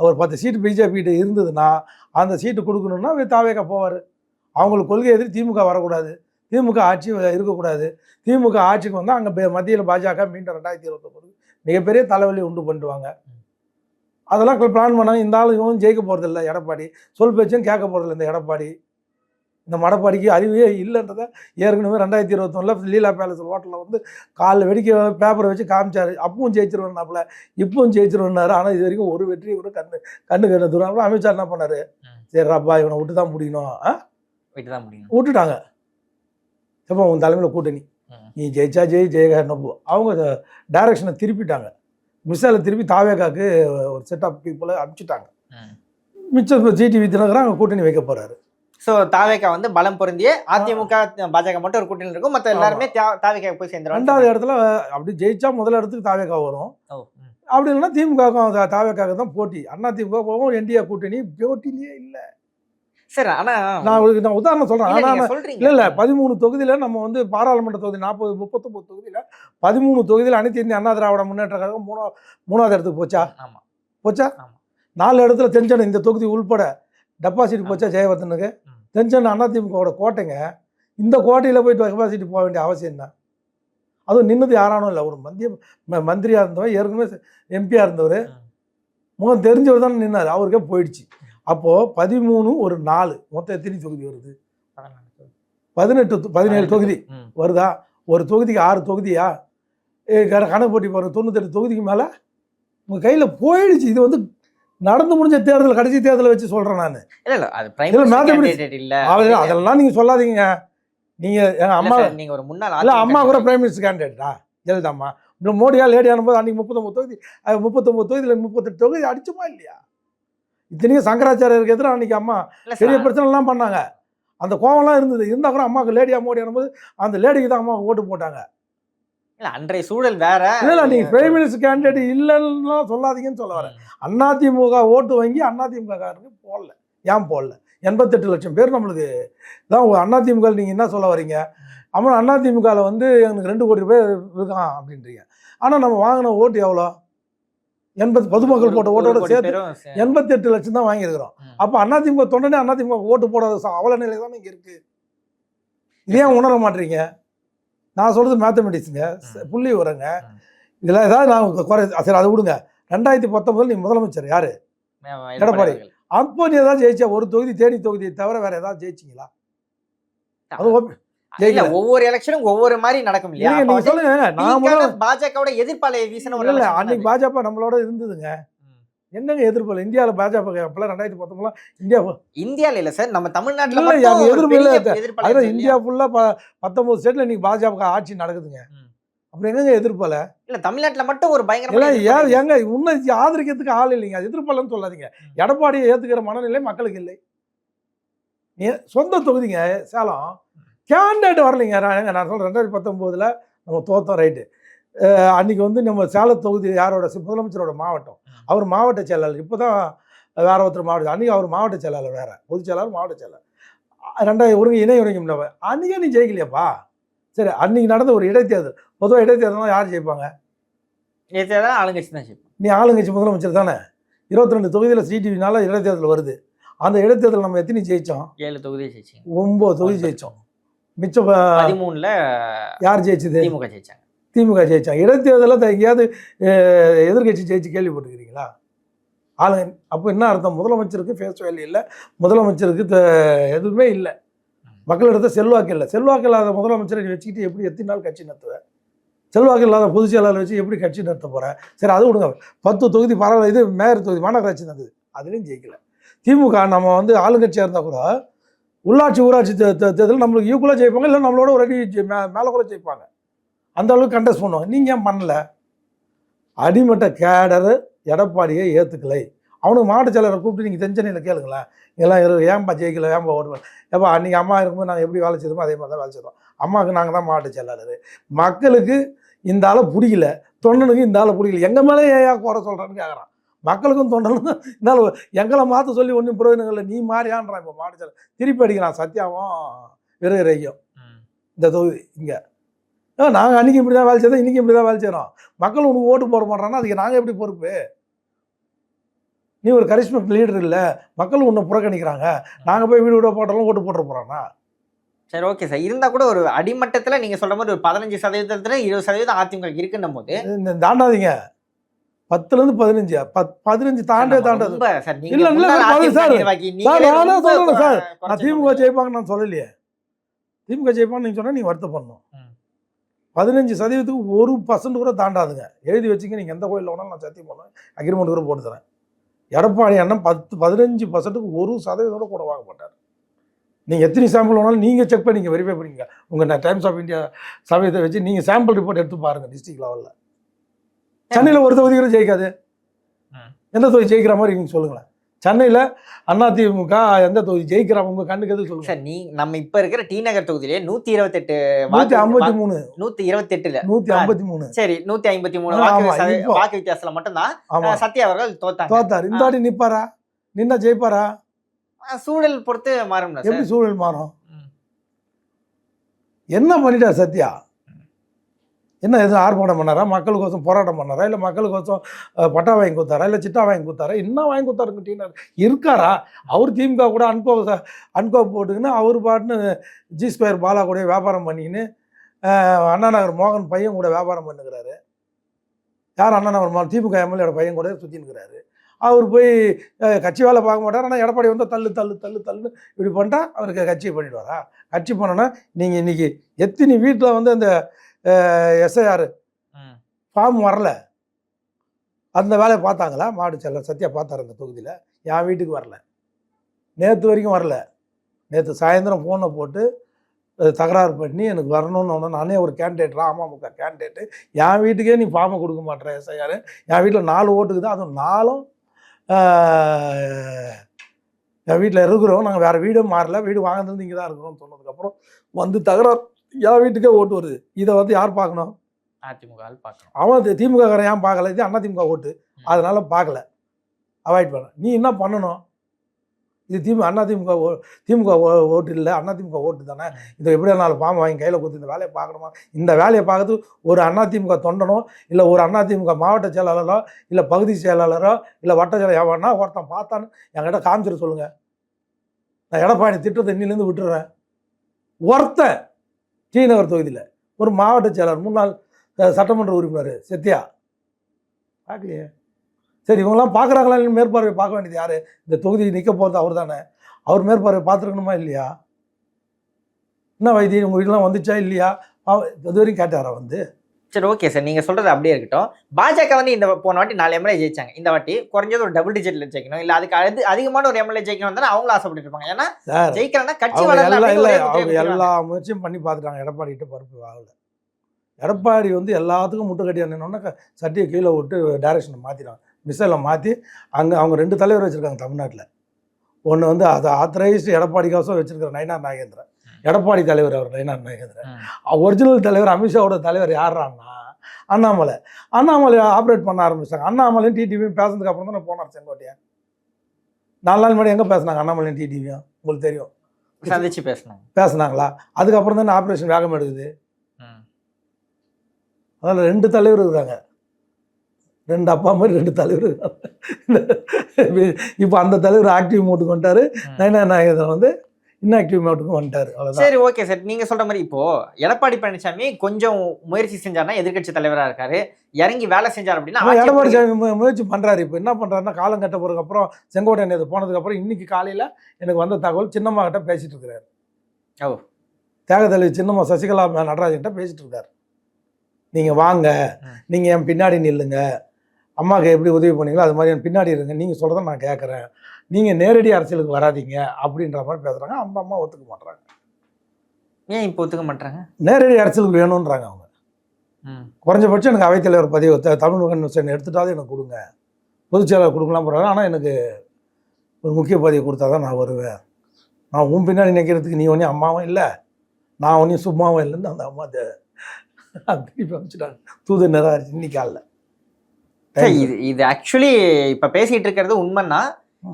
ஒரு 10 சீட்டு பிஜேபி கிட்ட இருந்ததுன்னா அந்த சீட்டு கொடுக்கணும்னா தாவேகா போவார். அவங்களுக்கு கொள்கை எதிரி திமுக வரக்கூடாது, திமுக ஆட்சி இருக்கக்கூடாது. திமுக ஆட்சிக்கு வந்தால் அங்கே மத்தியில் பாஜக மீண்டும் 2029 மிகப்பெரிய தலைவலி உண்டு பண்ணிடுவாங்க. அதெல்லாம் பிளான் பண்ணாங்க. இந்த ஆள் இவனும் ஜெயிக்க போகிறதில்ல எடப்பாடி, சொல் பேச்சும் கேட்க போகிறதில்ல இந்த எடப்பாடி. இந்த மடப்பாடிக்கு அறிவே இல்லைன்றதை ஏற்கனவே 2021 லீலா பேலஸ் ஹோட்டலில் வந்து காலில் வெடிக்க பேப்பரை வச்சு காமிச்சார். அப்பவும் ஜெயிச்சிருவேன்னாப்புல, இப்பவும் ஜெயிச்சிருவேன்னாரு. ஆனால் இது வரைக்கும் ஒரு வெற்றியை கூட கண்ணு தூரம். அமித்ஷா என்ன பண்ணார், சரி ரப்பா இவனை விட்டு தான் முடியணும், விட்டுட்டாங்க. எப்போ உன் தலைமையில் கூட்டணி, நீ ஜெயிச்சா ஜெயகாரனப்போ அவங்க டைரக்ஷனை திருப்பிட்டாங்க. மிஸ்ஸால திருப்பி தாவேகாக்கு ஒரு செட் ஆஃப் பீப்புளை அனுப்பிச்சிட்டாங்க. மிச்சம் ஜிடிவி தினகரன் அங்கே கூட்டணி வைக்க போகிறாரு. ஸோ தாவேகா வந்து பலம் பொருந்திய அதிமுக பாஜக மட்டும் ஒரு கூட்டணி இருக்கும், மற்ற எல்லாருமே தாவேகா போய் சேர்ந்துடும். 2வது இடத்துல அப்படி ஜெயிச்சா முதல் இடத்துக்கு தாவேகா வரும். அப்படி இல்லைன்னா திமுக தாவேக்காக தான் போட்டி. அண்ணா திமுக போகும், என்டிஏ கூட்டணி போட்டிலேயே இல்லை சார். ஆனால் நான் உதாரணம் சொல்கிறேன். ஆனால் இல்லை 13 தொகுதியில் நம்ம வந்து பாராளுமன்ற தொகுதி 39 தொகுதியில் 13 தொகுதியில் அனைத்து இந்திய அண்ணா திராவிட முன்னேற்ற கழகம் 3வது இடத்துக்கு போச்சா? போச்சா? 4 இடத்துல தென்சென்னை இந்த தொகுதி உள்பட டெபாசிட் போச்சா ஜெயவர்தனுக்கு? தென்சென்னை அதிமுகவோட கோட்டைங்க. இந்த கோட்டையில் போயிட்டு டெபாசிட் போக வேண்டிய அவசியம் தான். அதுவும் நின்னது யாரானும் இல்லை, ஒரு மந்திரியாக இருந்தவர், ஏற்கனவே எம்பியாக இருந்தவர், முகம் தெரிஞ்சவர் தான் நின்னார், அவருக்கே போயிடுச்சு. அப்போது 13 ஒரு 4 மொத்தம் எத்தனை தொகுதி வருது? 17 தொகுதி வருதா? ஒரு தொகுதிக்கு 6 தொகுதியா? கணக்கு போட்டி பாருங்க, 98 தொகுதிக்கு மேலே உங்கள் கையில் போயிடுச்சு. இது வந்து நடந்து முடிஞ்ச தேர்தல், கடைசி தேர்தலை வச்சு சொல்றேன் நான். அதெல்லாம் நீங்க சொல்லாதீங்க. நீங்க எங்க அம்மா, நீங்க ஒரு முன்னாள் இல்ல அம்மா கூட பிரைம் மினிஸ்டர் கேண்டிடேட்டா ஜெயலலிதா அம்மா? மோடியா லேடி ஆனும்போது அன்னைக்கு 39 தொகுதி 39 தொகுதியில் 38 தொகுதி அடிச்சுமா இல்லையா? இத்தனைக்கும் சங்கராச்சாரியருக்கு எதிராக அன்னைக்கு அம்மா பெரிய பிரச்சனைலாம் பண்ணாங்க. அந்த கோவம்லாம் இருந்தது. இருந்தால் கூட அம்மாவுக்கு லேடியா மோடி ஆனும்போது அந்த லேடிக்கு தான் அம்மா ஓட்டு போட்டாங்க. இல்ல அன்றைய சூழல் வேற. இல்ல நீங்க பிரைம் மினிஸ்டர் கேண்டிடேட் இல்லைன்னா சொல்லாதீங்கன்னு சொல்ல வரேன். அதிமுக ஓட்டு வங்கி அதிமுக காரருக்கு போடல. ஏன் போடல? 88 லட்சம் பேர் நம்மளுக்கு தான் அதிமுக. நீங்க என்ன சொல்ல வரீங்க? அப்புறம் அதிமுகவில் வந்து எனக்கு 2 கோடி பேர் இருக்கான் அப்படின்றீங்க. ஆனால் நம்ம வாங்கின ஓட்டு எவ்வளோ? 80 பொதுமக்கள் போட்ட ஓட்டோட சேர்த்து 88 லட்சம் தான் வாங்கியிருக்கிறோம். அப்போ அதிமுக தொண்டனே அதிமுக ஓட்டு போடாத அவல நிலை தானே இங்கே இருக்கு. இதே உணர மாட்டீங்க. நான் சொல்றது மேத்தமெட்டிக்ஸுங்க, புள்ளி விவரங்க. இதில் ஏதாவது நான் குறை சரி அதை விடுங்க. 2019 நீ முதலமைச்சர் யாரு? எடப்பாடி. அப்போ நீ ஏதாவது ஜெயிச்சா? ஒரு தொகுதி தேனி தொகுதியை தவிர வேற ஏதாவது ஜெயிச்சிங்களா? அது ஒவ்வொரு எலெக்ஷனும் ஒவ்வொரு மாதிரி நடக்கும் இல்லையா? நீங்க சொல்லுங்க. நான் பாஜகவோட எதிர்ப்பாளை வீசின இல்ல அன்னைக்கு பாஜக நம்மளோட இருந்ததுங்க. என்னங்க எதிர்ப்பு? இந்தியாவில் பாஜக அப்பெல்லாம் 2019 இந்தியாவில் இல்ல சார், நம்ம தமிழ்நாட்டுல எதிர்ப்பு. இந்தியா ஃபுல்லா 19 ஸ்டேட்ல இன்னைக்கு பாஜக ஆட்சி நடக்குதுங்க. அப்புறம் எங்க எதிர்ப்பல? இல்ல தமிழ்நாட்டுல மட்டும் ஒரு பயங்கரமா எங்க இன்னும் ஆதரிக்கிறதுக்கு ஆள் இல்லைங்க. எதிர்ப்பலன்னு சொல்லாதீங்க. எடப்பாடியை ஏத்துக்கிற மனநிலை மக்களுக்கு இல்லை. சொந்த தொகுதிங்க சேலம். கேண்டிடேட் வரலைங்க. நான் சொல்றேன் 2019 நம்ம தோத்தோம், ரைட்டு. அன்றைக்கி வந்து நம்ம சேலம் தொகுதி யாரோட முதலமைச்சரோட மாவட்டம், அவர் மாவட்ட செயலாளர். இப்போ தான் வேற ஒருத்தர் மாவட்டம். அன்றைக்கி அவர் மாவட்ட செயலாளர் வேறு, பொதுச் செயலாளர் மாவட்ட செயலாளர். 2000 ஒருங்க இணை ஒருங்கியம். அன்றைக்கே நீ ஜெயிக்கலையாப்பா? சரி, அன்றைக்கி நடந்த ஒரு இடைத்தேர்தல். பொதுவாக இடைத்தேர்தலாம் யார் ஜெயிப்பாங்க? ஆளுங்கட்சி தான் ஜெயிப்பாங்க. நீ ஆளுங்கட்சி முதலமைச்சர் தானே. 22 தொகுதியில் சிடிவினால இடைத்தேர்தல் வருது. அந்த இடைத்தேர்தல் நம்ம எத்தனை ஜெயித்தோம்? 7 தொகுதி ஜெயிச்சோம். 9 தொகுதி ஜெயித்தோம். மிச்சம் 13ல் யார் ஜெயிச்சது? திமுக ஜெயிச்சாங்க. திமுக ஜெயிச்சாங்க. இடைத்தேர்தலில் எங்கேயாவது எதிர்கட்சி ஜெயிச்சு கேள்விப்பட்டுக்கிறீங்களா? ஆளுங்க. அப்போ என்ன அர்த்தம்? முதலமைச்சருக்கு ஃபேஸ் வேல்யூ இல்லை, முதலமைச்சருக்கு எதுவுமே இல்லை, மக்களிடத்த செல்வாக்கு இல்லை. செல்வாக்கு இல்லாத முதலமைச்சரை வச்சுக்கிட்டு எப்படி எத்தனை நாள் கட்சி நடத்துவேன்? செல்வாக்கு இல்லாத பொதுச் செயலாளர் வச்சு எப்படி கட்சி நடத்த போகிறேன்? சரி, அது விடுங்க. 10 தொகுதி பரவாயில்ல. இது மேயர் தொகுதி மாநகராட்சி நடந்தது, அதுலேயும் ஜெயிக்கல. திமுக நம்ம வந்து ஆளுங்கட்சியாக இருந்தால் கூட உள்ளாட்சி ஊராட்சி தேர்தல் நம்மளுக்கு ஈக்குவலாக ஜெயிப்பாங்க, இல்லை நம்மளோட ஒரு அடி மேலே கூட ஜெயிப்பாங்க. அந்த அளவுக்கு கண்டெஸ்ட் பண்ணுவாங்க. நீங்கள் ஏன் பண்ணல? அடிமட்ட கேடர் எடப்பாடியை ஏற்றுக்கலை. அவனுக்கு மாவட்ட செயலரை கூப்பிட்டு நீங்கள் தென்சென்னையில் கேளுங்களேன். இதெல்லாம் ஏன்பா ஜெயிக்கல, ஏன்பா ஓட்டு? ஏப்பா அன்றைக்கி அம்மா இருக்கும்போது நாங்கள் எப்படி வேலை செய்தோமோ அதே மாதிரி தான் வேலை செய்தோம். அம்மாவுக்கு நாங்கள் தான் மாவட்ட செயலாளர். மக்களுக்கு இந்த ஆளை பிடிக்கல, தொண்டனுக்கு இந்த ஆளை பிடிக்கல. எங்கள் மேலே ஏன் குறை சொல்கிறான்னு கேட்குறான். மக்களுக்கும் தொண்டனும் இருந்தாலும் எங்களை மாற்ற சொல்லி ஒன்றும் பிரயோஜனம் இல்லை, நீ மாறியான்றான். இப்போ மாவட்ட செயலர் திருப்பி அடிக்கிறான். சத்யாவும் விரையும் இந்த தொகுதி இங்கே. நாங்கள் அன்றைக்கி இப்படி தான் வேலை செய்தோம், இன்றைக்கி இப்படி தான் வேலை செய்கிறோம். மக்கள் உனக்கு ஓட்டு போட மாட்டாங்கன்னா அதுக்கு நாங்கள் எப்படி பொறுப்பு? நீ ஒரு கரிஸ்மக் லீடர் இல்லை, மக்கள் உன்னை புறக்கணிக்கிறாங்க. நாங்கள் போய் வீடு வீட போட்டாலும் ஓட்டு போட்டுற போகிறோன்னா? சரி, ஓகே சார். இருந்தால் கூட ஒரு அடிமட்டத்தில் நீங்கள் சொல்கிற மாதிரி ஒரு 15% 20% அதிமுக இருக்குன்னும் போது தாண்டாதீங்க. 10லேருந்து 15 15 தாண்டாது. இல்லை இல்லை சார், நானே சொல்கிறேன் சார். நான் திமுக ஜெயிப்பாங்கன்னு நான் சொல்லலையே. திமுக ஜெயிப்பான்னு நீங்கள் சொன்னால் நீங்கள் வருத்தப்படணும். 15% 1% கூட தாண்டாதுங்க. எழுதி வச்சுங்க. நீங்கள் எந்த கோயிலில் வேணாலும் நான் சத்தியம் பண்ணுவேன், அக்ரிமெண்ட் கூட போட்டு தரேன். எடப்பாடி அண்ணன் 15% 1% கூட வாங்க மாட்டார். நீங்கள் எத்தனை சாம்பிள் வேணாலும் நீங்கள் செக் பண்ணி நீங்கள் வெரிஃபை பண்ணிங்க. உங்கள் டைம்ஸ் ஆஃப் இந்தியா சமயத்தை வச்சு நீங்கள் சாம்பிள் ரிப்போர்ட் எடுத்து பாருங்கள். டிஸ்ட்ரிக்ட் லெவலில் சென்னையில் ஒரு தொகுதி கூட ஜெயிக்காது. எந்த தொகுதி ஜெயிக்கிற மாதிரி நீங்கள் சொல்லுங்களேன். சென்னையில் அதிமுக எந்த தொகுதி ஜெயிக்கிற உங்கள் கண்ணுக்கு எது சொல்லுங்க சார்? நம்ம இப்போ இருக்கிற டி நகர் தொகுதியிலே 128 153 128ல் 153 சரி 153 வாக்கு வித்தியாசத்தில் மட்டும்தான் சத்யா அவர்கள் தோத்தார். இந்த வாட்டி நிற்பாரா? நின்னா ஜெயிப்பாரா? சூழல் பொறுத்து மாறும். எப்படி சூழல் மாறும்? என்ன பண்ணிட்டார் சத்யா? என்ன எதுவும் ஆர்ப்பாட்டம் பண்ணாரா? மக்களுக்கோசம் போராட்டம் பண்ணாரா? இல்லை மக்களுக்கோசம் பட்டா வாங்கி கொடுத்தாரா? இல்லை சிட்டா வாங்கி கொடுத்தாரா? என்ன வாங்கி கொடுத்தாருங்க? டீனர் இருக்காரா? அவர் திமுக கூட அன்கோ போட்டுக்கின்னு அவர் பாட்டுன்னு G2 பாலா கூட வியாபாரம் பண்ணிக்கின்னு அண்ணா நகர் மோகன் பையன் கூட வியாபாரம் பண்ணுகிறாரு. யார்? அண்ணா நகர் மோகன் திமுக எம்எல்ஏட பையன் கூட சுற்றினுக்கிறாரு. அவர் போய் கட்சி வேலை பார்க்க மாட்டார். ஆனால் எடப்பாடி வந்து தள்ளுன்னு இப்படி பண்ணிட்டா அவருக்கு கட்சியை பண்ணிவிடுவாரா? கட்சி பண்ணோன்னா நீங்கள் இன்றைக்கி எத்தனை வீட்டில் வந்து அந்த எஸ்ஐஆர் ஃபார்ம் வரல, அந்த வேலையை பார்த்தாங்களா? மாவட்ட செயலர் சத்யா பார்த்தார் அந்த தொகுதியில். என் வீட்டுக்கு வரல, நேற்று வரைக்கும் வரல. நேற்று சாயந்தரம் ஃபோனை போட்டு தகராறு பண்ணி எனக்கு வரணும்னு நானே ஒரு கேண்டிடேட், அமமுக கேண்டிடேட்டு, என் வீட்டுக்கே நீ ஃபார்மை கொடுக்க மாட்டேற எஸ்ஐஆர். என் வீட்டில் 4 ஓட்டுக்கு தான், அதுவும் 4ம் என் வீட்டில் இருக்கிறோம், நாங்கள் வேறு வீடும் மாறல, வீடு வாங்கினது இங்கே தான் இருக்கிறோம்னு சொன்னதுக்கப்புறம் வந்து தகராறு என் வீட்டுக்கே ஓட்டு வருது. இதை வந்து யார் பார்க்கணும்? அதிமுக பார்க்கணும். அவன் திமுக காரன் ஏன் பார்க்கல, இது அதிமுக ஓட்டு, அதனால பார்க்கல, அவாய்ட் பண்ண. நீ என்ன பண்ணணும், இது திமுக ஓட்டு இல்லை, அதிமுக ஓட்டு தானே, இதை எப்படி இருந்தாலும் பாம்பு வாங்கி கையில் கொடுத்து இந்த வேலையை பார்க்கணுமா? இந்த வேலையை பார்க்கறது ஒரு அதிமுக தொண்டனோ இல்லை ஒரு அதிமுக மாவட்ட செயலாளரோ இல்லை பகுதி செயலாளரோ இல்லை வட்ட செயலாளர் எவனா ஒருத்தன் பார்த்தான்னு என்கிட்ட காமிச்சிட சொல்லுங்கள். நான் எடப்பாடி திட்டத்தை இன்னிலேருந்து விட்டுறேன். ஒருத்தன் டிநகர் தொகுதியில் ஒரு மாவட்ட செயலாளர் முன்னாள் சட்டமன்ற உறுப்பினர் செத்தியா பார்க்கலையே. சரி, இவங்கெல்லாம் பார்க்குறாங்களா இல்லைன்னு மேற்பார்வை பார்க்க வேண்டியது யார்? இந்த தொகுதி நிற்க போகிறது அவர் தானே. அவர் மேற்பார்வை பார்த்துருக்கணுமா இல்லையா? என்ன வைத்தியம் உங்கள் வீட்டிலாம் வந்துச்சா இல்லையா? இது வரைக்கும் கேட்டாரா வந்து? சரி, ஓகே சார், நீங்கள் சொல்கிறது அப்படியே இருக்கட்டும். பாஜக வந்து இந்த போன வாட்டி 4 எம்எல்ஏ ஜெயிச்சாங்க. இந்த வாட்டி குறைஞ்சது ஒரு டபுள் டிஜிட்ல ஜெயிக்கணும், இல்லை அதுக்கு அதிகமான ஒரு எம்எல்ஏ ஜெயிக்கணும் தானே அவங்களும் ஆசைப்பட்டு இருப்பாங்க. ஏன்னா ஜெயிக்கிறேன்னா கட்சி அவங்க எல்லா முயற்சியும் பண்ணி பார்த்துட்டாங்க. எடப்பாடி கிட்ட பருப்பு ஆகல. எடப்பாடி வந்து எல்லாத்துக்கும் முட்டு கட்டி அண்ணனோன்னா சட்டியை கீழே விட்டு டைரக்ஷனை மாற்றிடுவாங்க, மிசைலை மாற்றி. அங்கே அவங்க 2 தலைவர் வச்சுருக்காங்க தமிழ்நாட்டில். ஒன்று வந்து அதை ஆத்தரைஸ்டு எடப்பாடிக்காக வச்சுருக்கிற நயினார் நாகேந்திரன், எடப்பாடி தலைவர் அவர் நயினார் நாகேந்திரன். ஒரிஜினல் தலைவர் அமித்ஷாவோட தலைவர் யாரான்னா அண்ணாமலை. அண்ணாமலை ஆப்ரேட் பண்ண ஆரம்பிச்சிட்டாங்க. அண்ணாமலையும் டிடிவியும் பேசுனதுக்கு அப்புறம் தான் போனார் செங்கோட்டையன். 4 நாள் முன்னாடி எங்கே பேசுனாங்க அண்ணாமலையும் டிடிவியும்? உங்களுக்கு தெரியும், சந்திச்சு பேசுனாங்களா? அதுக்கப்புறம் தானே ஆப்ரேஷன் வேகம் எடுக்குது. அதில் 2 தலைவர் இருக்காங்க, 2 அப்பா மாதிரி 2 தலைவர் இருக்காங்க. இப்போ அந்த தலைவர் ஆக்டிவ் மோட்டுக்கு வந்துட்டாரு, நயினார் நாகேந்திரன் வந்து இன்ஆக்டிவ் மோட்டுக்கும் வந்துட்டாரு. அவ்வளோதான். சரி, ஓகே சார், நீங்கள் சொல்கிற மாதிரி இப்போ எடப்பாடி பழனிசாமி கொஞ்சம் முயற்சி செஞ்சார்னா எதிர்கட்சி தலைவராக இருக்காரு, இறங்கி வேலை செஞ்சார் அப்படின்னா எடப்பாடி சாமி முயற்சி பண்ணுறாரு. இப்போ என்ன பண்ணுறாருன்னா காலம் கட்ட போகிறதுக்கப்புறம் செங்கோட்டையன் இது போனதுக்கப்புறம் இன்னைக்கு காலையில் எனக்கு வந்த தகவல் சின்னம்மா கிட்ட பேசிகிட்டு இருக்கிறாரு. ஓ, தியாகதலைவி சின்னம்மா சசிகலா நடராஜன்கிட்ட பேசிகிட்டு இருக்காரு. நீங்கள் வாங்க, நீங்கள் என் பின்னாடி நில்லுங்க, அம்மாவுக்கு எப்படி உதவி பண்ணீங்களோ அது மாதிரி என் பின்னாடி இருங்க, நீங்கள் சொல்கிறத நான் கேட்குறேன், நீங்கள் நேரடி அரசியலுக்கு வராதிங்க அப்படின்ற மாதிரி பேசுகிறாங்க. அந்த அம்மா ஒத்துக்க மாட்டுறாங்க. ஏன் இப்போ ஒத்துக்க மாட்டாங்க? நேரடி அரசியலுக்கு வேணுன்றாங்க அவங்க. குறைஞ்சபட்சம் எனக்கு அவைத்தலைவர் பதிவு தமிழ் எடுத்துட்டாவது எனக்கு கொடுங்க, பொதுச்செயலாளர் கொடுக்கலாம் போகிறாங்க, ஆனால் எனக்கு ஒரு முக்கிய பதவி கொடுத்தா தான் நான் வருவேன். நான் உன் பின்னாடி நிற்கிறதுக்கு நீ ஒன்றும் அம்மாவும் இல்லை, நான் ஒன்றும் சும்மாவும் இல்லைன்னு அந்த அம்மா திருப்பி அமைச்சிட்டாங்க. தூது நிராகரிச்சு இன்னைக்கு காலைல. இது ஆக்சுவலி இப்ப பேசிட்டு இருக்கிறது உண்மைன்னா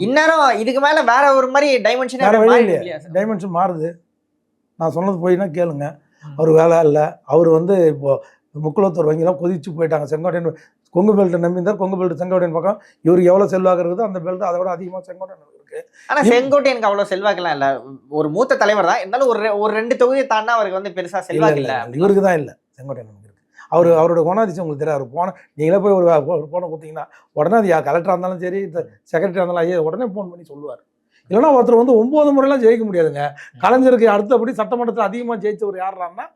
இந்நேரம் இதுக்கு மேல வேற ஒரு மாதிரி டைமென்ஷன் மாறுது. நான் சொன்னது போயின்னா கேளுங்க. அவர் வேலை இல்லை, அவர் வந்து இப்போ முக்குளத்தூர் வங்கிலாம் கொதிச்சு போயிட்டாங்க. செங்கோட்டையன் கொங்கு பெல்ட்டை நம்பிந்தார், கொங்கு பெல்ட் செங்கோட்டையன் பக்கம் இவருக்கு எவ்வளோ செல்வாக்கு இருக்குது, அந்த பெல்ட் அதை விட அதிகமாக செங்கோட்டையன் இருக்கு. ஆனா செங்கோட்டையனுக்கு அவ்வளோ செல்வாக்கெல்லாம் இல்லை, ஒரு மூத்த தலைவர் தான், இருந்தாலும் ஒரு 2 தொகுதியை தாண்டா அவருக்கு வந்து பெருசா செல்வாக்கு இல்லை. இவருக்கு தான் இல்லை, செங்கோட்டையன் இருக்கு. அவரோட குணாதிசயம் உங்களுக்கு தெரியாது. அவர் போன நீங்களே போய் ஒரு போனை கொடுத்தீங்கன்னா உடனே அது கலெக்டராக இருந்தாலும் சரி, செக்ரட்டரியாக இருந்தாலும் ஐயா உடனே ஃபோன் பண்ணி சொல்லுவார். இல்லைன்னா ஒருத்தர் வந்து 9 முறையெல்லாம் ஜெயிக்க முடியாதுங்க. கலைஞருக்கு அடுத்தபடி சட்டமன்றத்தில் அதிகமாக ஜெயிச்சவர் யாருன்னா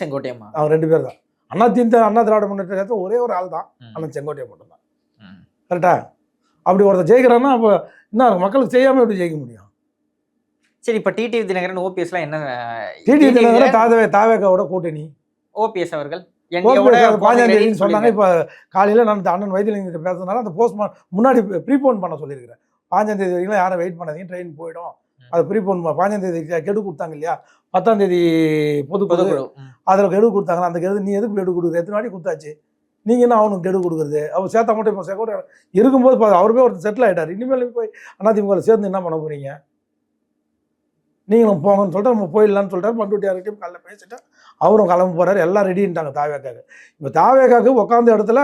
செங்கோட்டையன். அவர் 2 பேர் தான். அண்ணா திராவிட முன்னேற்ற ஒரே ஒரு ஆள் தான், ஆனால் செங்கோட்டையன் மட்டும்தான். கரெக்டா? அப்படி ஒருத்தர் ஜெயிக்கிறான்னா அப்போ என்ன மக்களுக்கு செய்யாமல் எப்படி ஜெயிக்க முடியும்? சரி, இப்போ டிடிவி தினகரன் ஓபிஎஸ்லாம் என்ன? டிடிவி தினகரன் தாவேகாவோட கூட்டணி. ஓபிஎஸ் அவர்கள் சொன்னாங்க. இப்போ காலையில் நான் அண்ணன் வைத்தியலிங்க பேசுறதுனால அந்த போஸ்ட் முன்னாடி ப்ரீபோன் பண்ண சொல்லியிருக்கிறேன். 5ஆம் தேதி வரைக்கும் யாரும் வெயிட் பண்ணாதீங்க, ட்ரெயின் போயிடும். அது ப்ரீபோன் 5ஆம் தேதி கெடு கொடுத்தாங்க இல்லையா, 10ஆம் தேதி பொதுக்குழு அதில் கெடு கொடுத்தாங்களா, அந்த கெடு நீ எதுக்கு கெடு கொடுக்குறது, எத்தனை வாட்டி கொடுத்தாச்சு, நீங்கள் என்ன அவனுக்கு கெடு கொடுக்குறது? அவர் சேர்த்தா மட்டும் இப்போ செகோட இருக்கும்போது அவருமே ஒருத்தர் செட்டில் ஆகிட்டார். இனிமேல் போய் அதிமுக சேர்ந்து என்ன பண்ண போகிறீங்க, நீங்களும் போங்கன்னு சொல்லிட்டு நம்ம போயிடலான்னு சொல்லிட்டாரு. பண்ருட்டி யார்கிட்டையும் காலைல பேசிட்டு அவரும் கிளம்ப போகிறாரு. எல்லாம் ரெடின்ட்டாங்க தாவேக்காக்கு. இப்போ தாவேக்காக்கு உட்காந்த இடத்துல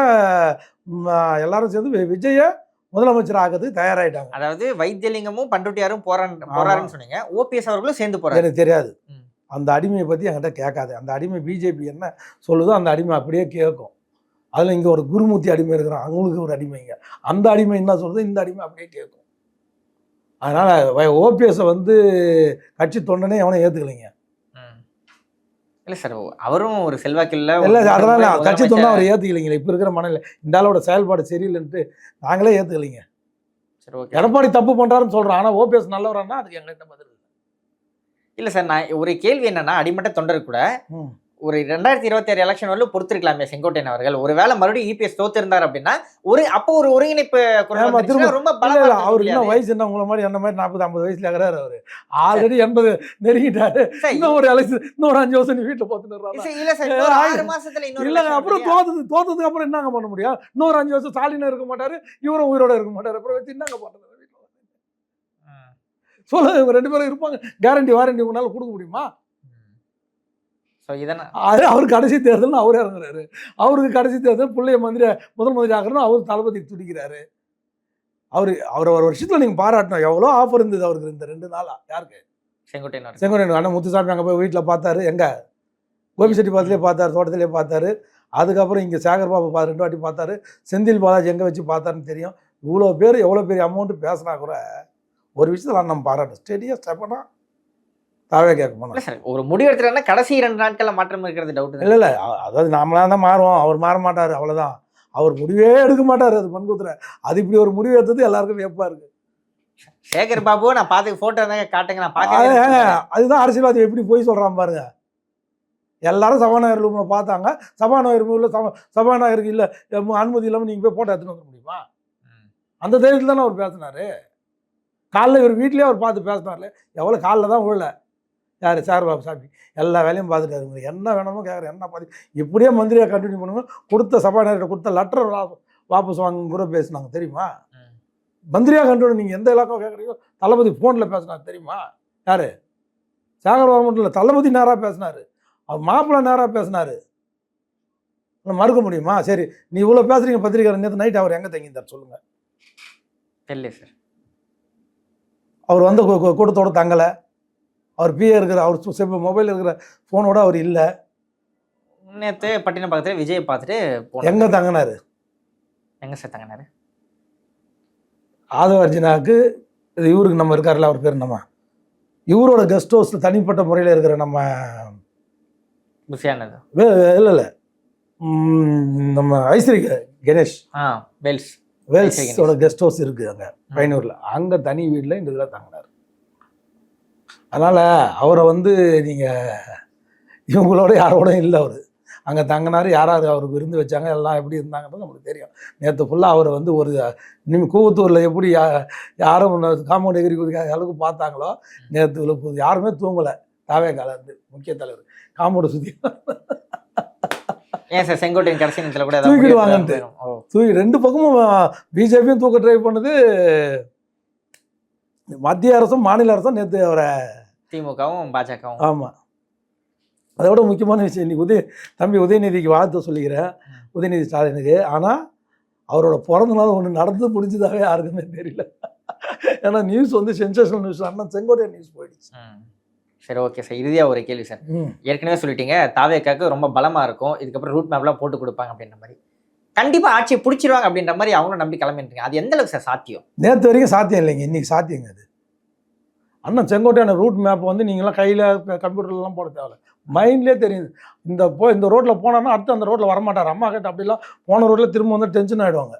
எல்லாரும் சேர்ந்து விஜயை முதலமைச்சர் ஆகிறது தயாராகிட்டாங்க. அதாவது வைத்தியலிங்கமும் பண்ருட்டியாரும் போறாருன்னு சொன்னீங்க, ஓபிஎஸ் அவர்களும் சேர்ந்து போறாரு. எனக்கு தெரியாது, அந்த அடிமையை பற்றி என்கிட்ட கேட்காது. அந்த அடிமை பிஜேபி என்ன சொல்லுதோ அந்த அடிமை அப்படியே கேட்கும். அதில் இங்கே ஒரு குருமூர்த்தி அடிமை இருக்கிறான், அவங்களுக்கு ஒரு அடிமைங்க, அந்த அடிமை என்ன சொல்லுதோ இந்த அடிமை அப்படியே கேட்கும். அதனால் ஓபிஎஸை வந்து கட்சி தொண்டனே எவனை ஏற்றுக்கலைங்க. இல்லை சார், அவரும் ஒரு செல்வாக்கு இல்லை. அதனால கட்சி தொண்டை அவர் ஏற்றுக்கலைங்க. இப்போ இருக்கிற மனநிலை இந்த ஆளோட செயல்பாடு சரியில்லைன்ட்டு நாங்களே ஏற்றுக்கலைங்க. சரி, ஓகே. எடப்பாடி தப்பு பண்ணுறாருன்னு சொல்கிறோம், ஆனால் ஓபிஎஸ் நல்லவரானா அதுக்கு எங்கள்கிட்ட பதில் இல்லை சார். நான் ஒரு கேள்வி என்னன்னா, அடிமட்ட தொண்டர் கூட ஒரு 2026 எலெக்ஷன் வரலும் பொறுத்திருக்கலாமே செங்கோட்டையன் அவர்கள். ஒருவேளை மறுபடியும் இபிஎஸ் தோத்திருந்தார் அப்படின்னா அப்போ ஒரு ஒருங்கிணைப்பு குரல் ஆமா, வந்துச்சுன்னா திரும்ப ரொம்ப இல்ல, பலமா இல்ல, இருந்திருக்கும் அவருக்கு இல்லையா இன்னும் அது? வயசு என்ன உங்களை மாதிரி என்ன மாதிரி 40-50 வயசுல இருக்கிறாரு அவரு. ஆல்ரெடி 80 நெருங்கிட்டாரு. சார், இன்னும் ஒரு எலெக்ஷன் இன்னொரு 5 வருஷம் நீ வீட்டுல பார்த்துட்டு இல்ல சார், இன்னொரு 6 மாசத்துல இன்னொரு இல்லங்க, election அப்புறம் இல்லையா? தோத்ததுக்கு அப்புறம் என்னங்க பண்ண முடியும்? இன்னொரு 5 வருஷம் ஸ்டாலினும் இருக்க மாட்டாரு, இவரும் உயிரோட இருக்க மாட்டாரு. அப்புறம் வச்சு என்னங்க பண்றது வீட்டுல? சொல்லுங்க, இவங்க 2 பேரும் இருப்பாங்க. கேரண்டி வாரண்டி உங்களால கொடுக்க முடியுமா? சோ இதனா அது அவர் கடைசி தேர்தல் அவரே இறங்குறாரு. அவருக்கு கடைசி தேர்தல் பிள்ளைய முதல் மந்திரி ஆகணும், அவர் தளபதிக்கு துடிக்கிறாரு. அவர் ஒரு வருஷத்துல நீங்க பாராட்டணும். எவ்வளோ ஆஃபர் இருந்தது அவருக்கு இந்த 2 நாளா. யாருக்கு? செங்கோட்டையன் அவர்கள். செங்கோட்டையன் அண்ணன் முத்துசாமி அங்கே போய் வீட்டில் பார்த்தாரு. எங்க கோபிச்செட்டிப்பாளையத்திலே பார்த்தாரு, தோட்டத்திலே பார்த்தாரு. அதுக்கப்புறம் இங்கே சேகர் பாபு 2 வாட்டி பார்த்தாரு. செந்தில் பாலாஜி எங்கே வச்சு பார்த்தாருன்னு தெரியும். இவ்வளோ பேர் எவ்வளோ பெரிய அமௌண்ட் பேசினா கூட ஒரு விஷயத்தில் நம்ம பாராட்டணும். ஸ்டெடியாக ஸ்டெப்பனா தாவே கேட்க போனோம். இல்ல சார், ஒரு முடிவு எடுத்துட்டா கடைசி 2 நாட்கள்ல மாற்றம் இருக்கிறது டவுட் தான். இல்லை, அதாவது நாமளாக தான் மாறுவோம், அவர் மாற மாட்டார், அவ்வளோதான். அவர் முடிவே எடுக்க மாட்டார். அது பண்குத்துற அது இப்படி ஒரு முடிவு எடுத்தது எல்லாருக்கும் வியப்பா இருக்கு. சேகர் பாபு நான் பார்த்து போட்டோ தாங்க காட்டுங்க, நான் ஏங்க, பார்க்க. அதுதான் அரசியல்வாதி எப்படி போய் சொல்றான் பாருங்க. எல்லாரும் சபாநாயகர் ரூம்ல பார்த்தாங்க. சபாநாயகர் ரூம்ல சபாநாயகருக்கு இல்லை அனுமதி இல்லாமல் நீங்கள் போய் போட்டோ எடுத்துன்னு வர முடியுமா? அந்த தைரியத்தில் தானே அவர் பேசினாரு. காலைல இவர் வீட்லேயே அவர் பார்த்து பேசினார்ல. எவ்வளோ காலில் தான் விழல யார் சேகர்பாபு சாமி. எல்லா வேலையும் பார்த்துட்டாரு. உங்களுக்கு என்ன வேணுமோ கேட்குறேன், என்ன பார்த்து இப்படியே மந்திரியாக கண்டினியூ பண்ணுங்க. கொடுத்த சபாநாயகர்கிட்ட கொடுத்த லெட்டர் வாபஸ் வாங்க கூட பேசினாங்க தெரியுமா? மந்திரியாக கண்டினியூ நீங்கள் எந்த இலாக்கம் கேட்குறீங்க? தளபதி ஃபோனில் பேசினார் தெரியுமா? யார்? சேகர்பாபு மட்டும் இல்லை, தளபதி நேராக பேசினார், அவர் மாப்பிள்ளை நேராக பேசினார். மறுக்க முடியுமா? சரி, நீ இவ்வளோ பேசுறீங்க பத்திரிக்கை, நேற்று நைட் அவர் எங்கே தங்கியிருந்தார் சொல்லுங்க. தெரியல சார். அவர் வந்து கூட்டத்தோட தங்கலை. அவர் பிஏ இருக்கிற அவர் மொபைல் இருக்கிற ஃபோனோட அவர் இல்லை. நேற்று பட்டினம் பக்கத்துல விஜய் பார்த்துட்டு போனாரு. எங்கே தங்கினாரு? எங்க சார் தங்கினாரு? ஆதவ அர்ஜுனாவுக்கு இவருக்கு நம்ம இருக்காருல்ல, அவர் பேர் நம்ம இவரோட கெஸ்ட் ஹவுஸில் தனிப்பட்ட முறையில் இருக்கிற நம்ம புசியானது. இல்லை நம்ம ஐஸ்வரி கணேஷ் வேல்ஸோட கெஸ்ட் ஹவுஸ் இருக்குது அங்கே பையனூரில். அங்கே தனி வீட்டில் இந்த இதில் தங்கினார். அதனால் அவரை வந்து நீங்கள் இவங்களோட யாரோட இல்லை, அவர் அங்கே தங்கினார். யாராவது அவருக்கு விருந்து வச்சாங்க, எல்லாம் எப்படி இருந்தாங்கன்றது நமக்கு தெரியும். நேற்று ஃபுல்லாக அவரை வந்து ஒரு கூவத்தூரில் எப்படி யாரும் காம்பவுண்ட் எகிரி குதிக்காத அளவுக்கு பார்த்தாங்களோ, நேற்று யாருமே தூங்கலை. தாவே காலந்து முக்கிய தலைவர் காம்பவுண்டை சுற்றி ஏன் சார் செங்கோட்டையன் கடைசி நேரத்தில் கூட தூக்கிடுவாங்கன்ட்டு தூக்கி 2 பக்கமும் பிஜேபியும் தூக்க ட்ரை பண்ணுது, மத்திய அரசும் மாநில அரசும் நேற்று அவரை திமுகவும் பாஜகவும். ஆமாம், அதை விட முக்கியமான விஷயம் இன்னைக்கு தம்பி உதயநிதிக்கு வாழ்த்து சொல்லிக்கிறேன், உதயநிதி ஸ்டாலினுக்கு. ஆனால் அவரோட பிறந்த நாள் ஒன்று நடந்து முடிஞ்சதாகவே யாருக்குமே தெரியல. ஏன்னா நியூஸ் வந்து சென்சேஷனல் நியூஸ், ஆனால் செங்கோட்டையன் நியூஸ் போயிடுச்சு. சரி, ஓகே சார். இறுதியாக ஒரு கேள்வி சார். ஏற்கனவே சொல்லிட்டீங்க தாவேக்காக்கு ரொம்ப பலமாக இருக்கும், இதுக்கப்புறம் ரூட் மேப்லாம் போட்டு கொடுப்பாங்க அப்படின்ற மாதிரி. கண்டிப்பாக ஆட்சியை பிடிச்சிருவாங்க அப்படின்ற மாதிரி அவங்களும் நம்பி கிளம்பிட்டுருங்க. அது எந்த அளவுக்கு சார் சாத்தியம்? நேற்று வரைக்கும் சாத்தியம் இல்லைங்க, இன்னைக்கு சாத்தியங்க அது. அண்ணன் செங்கோட்டையான ரூட் மேப் வந்து நீங்களாம் கையில் கம்ப்யூட்டர்லாம் போட தேவை, மைண்ட்லேயே தெரியுது. இந்த ரோட்டில் போனோன்னா அடுத்து அந்த ரோட்டில் வரமாட்டார். அம்மா கிட்ட அப்படிலாம் போன ரோட்டில் திரும்ப வந்து டென்ஷன் ஆகிடுவாங்க.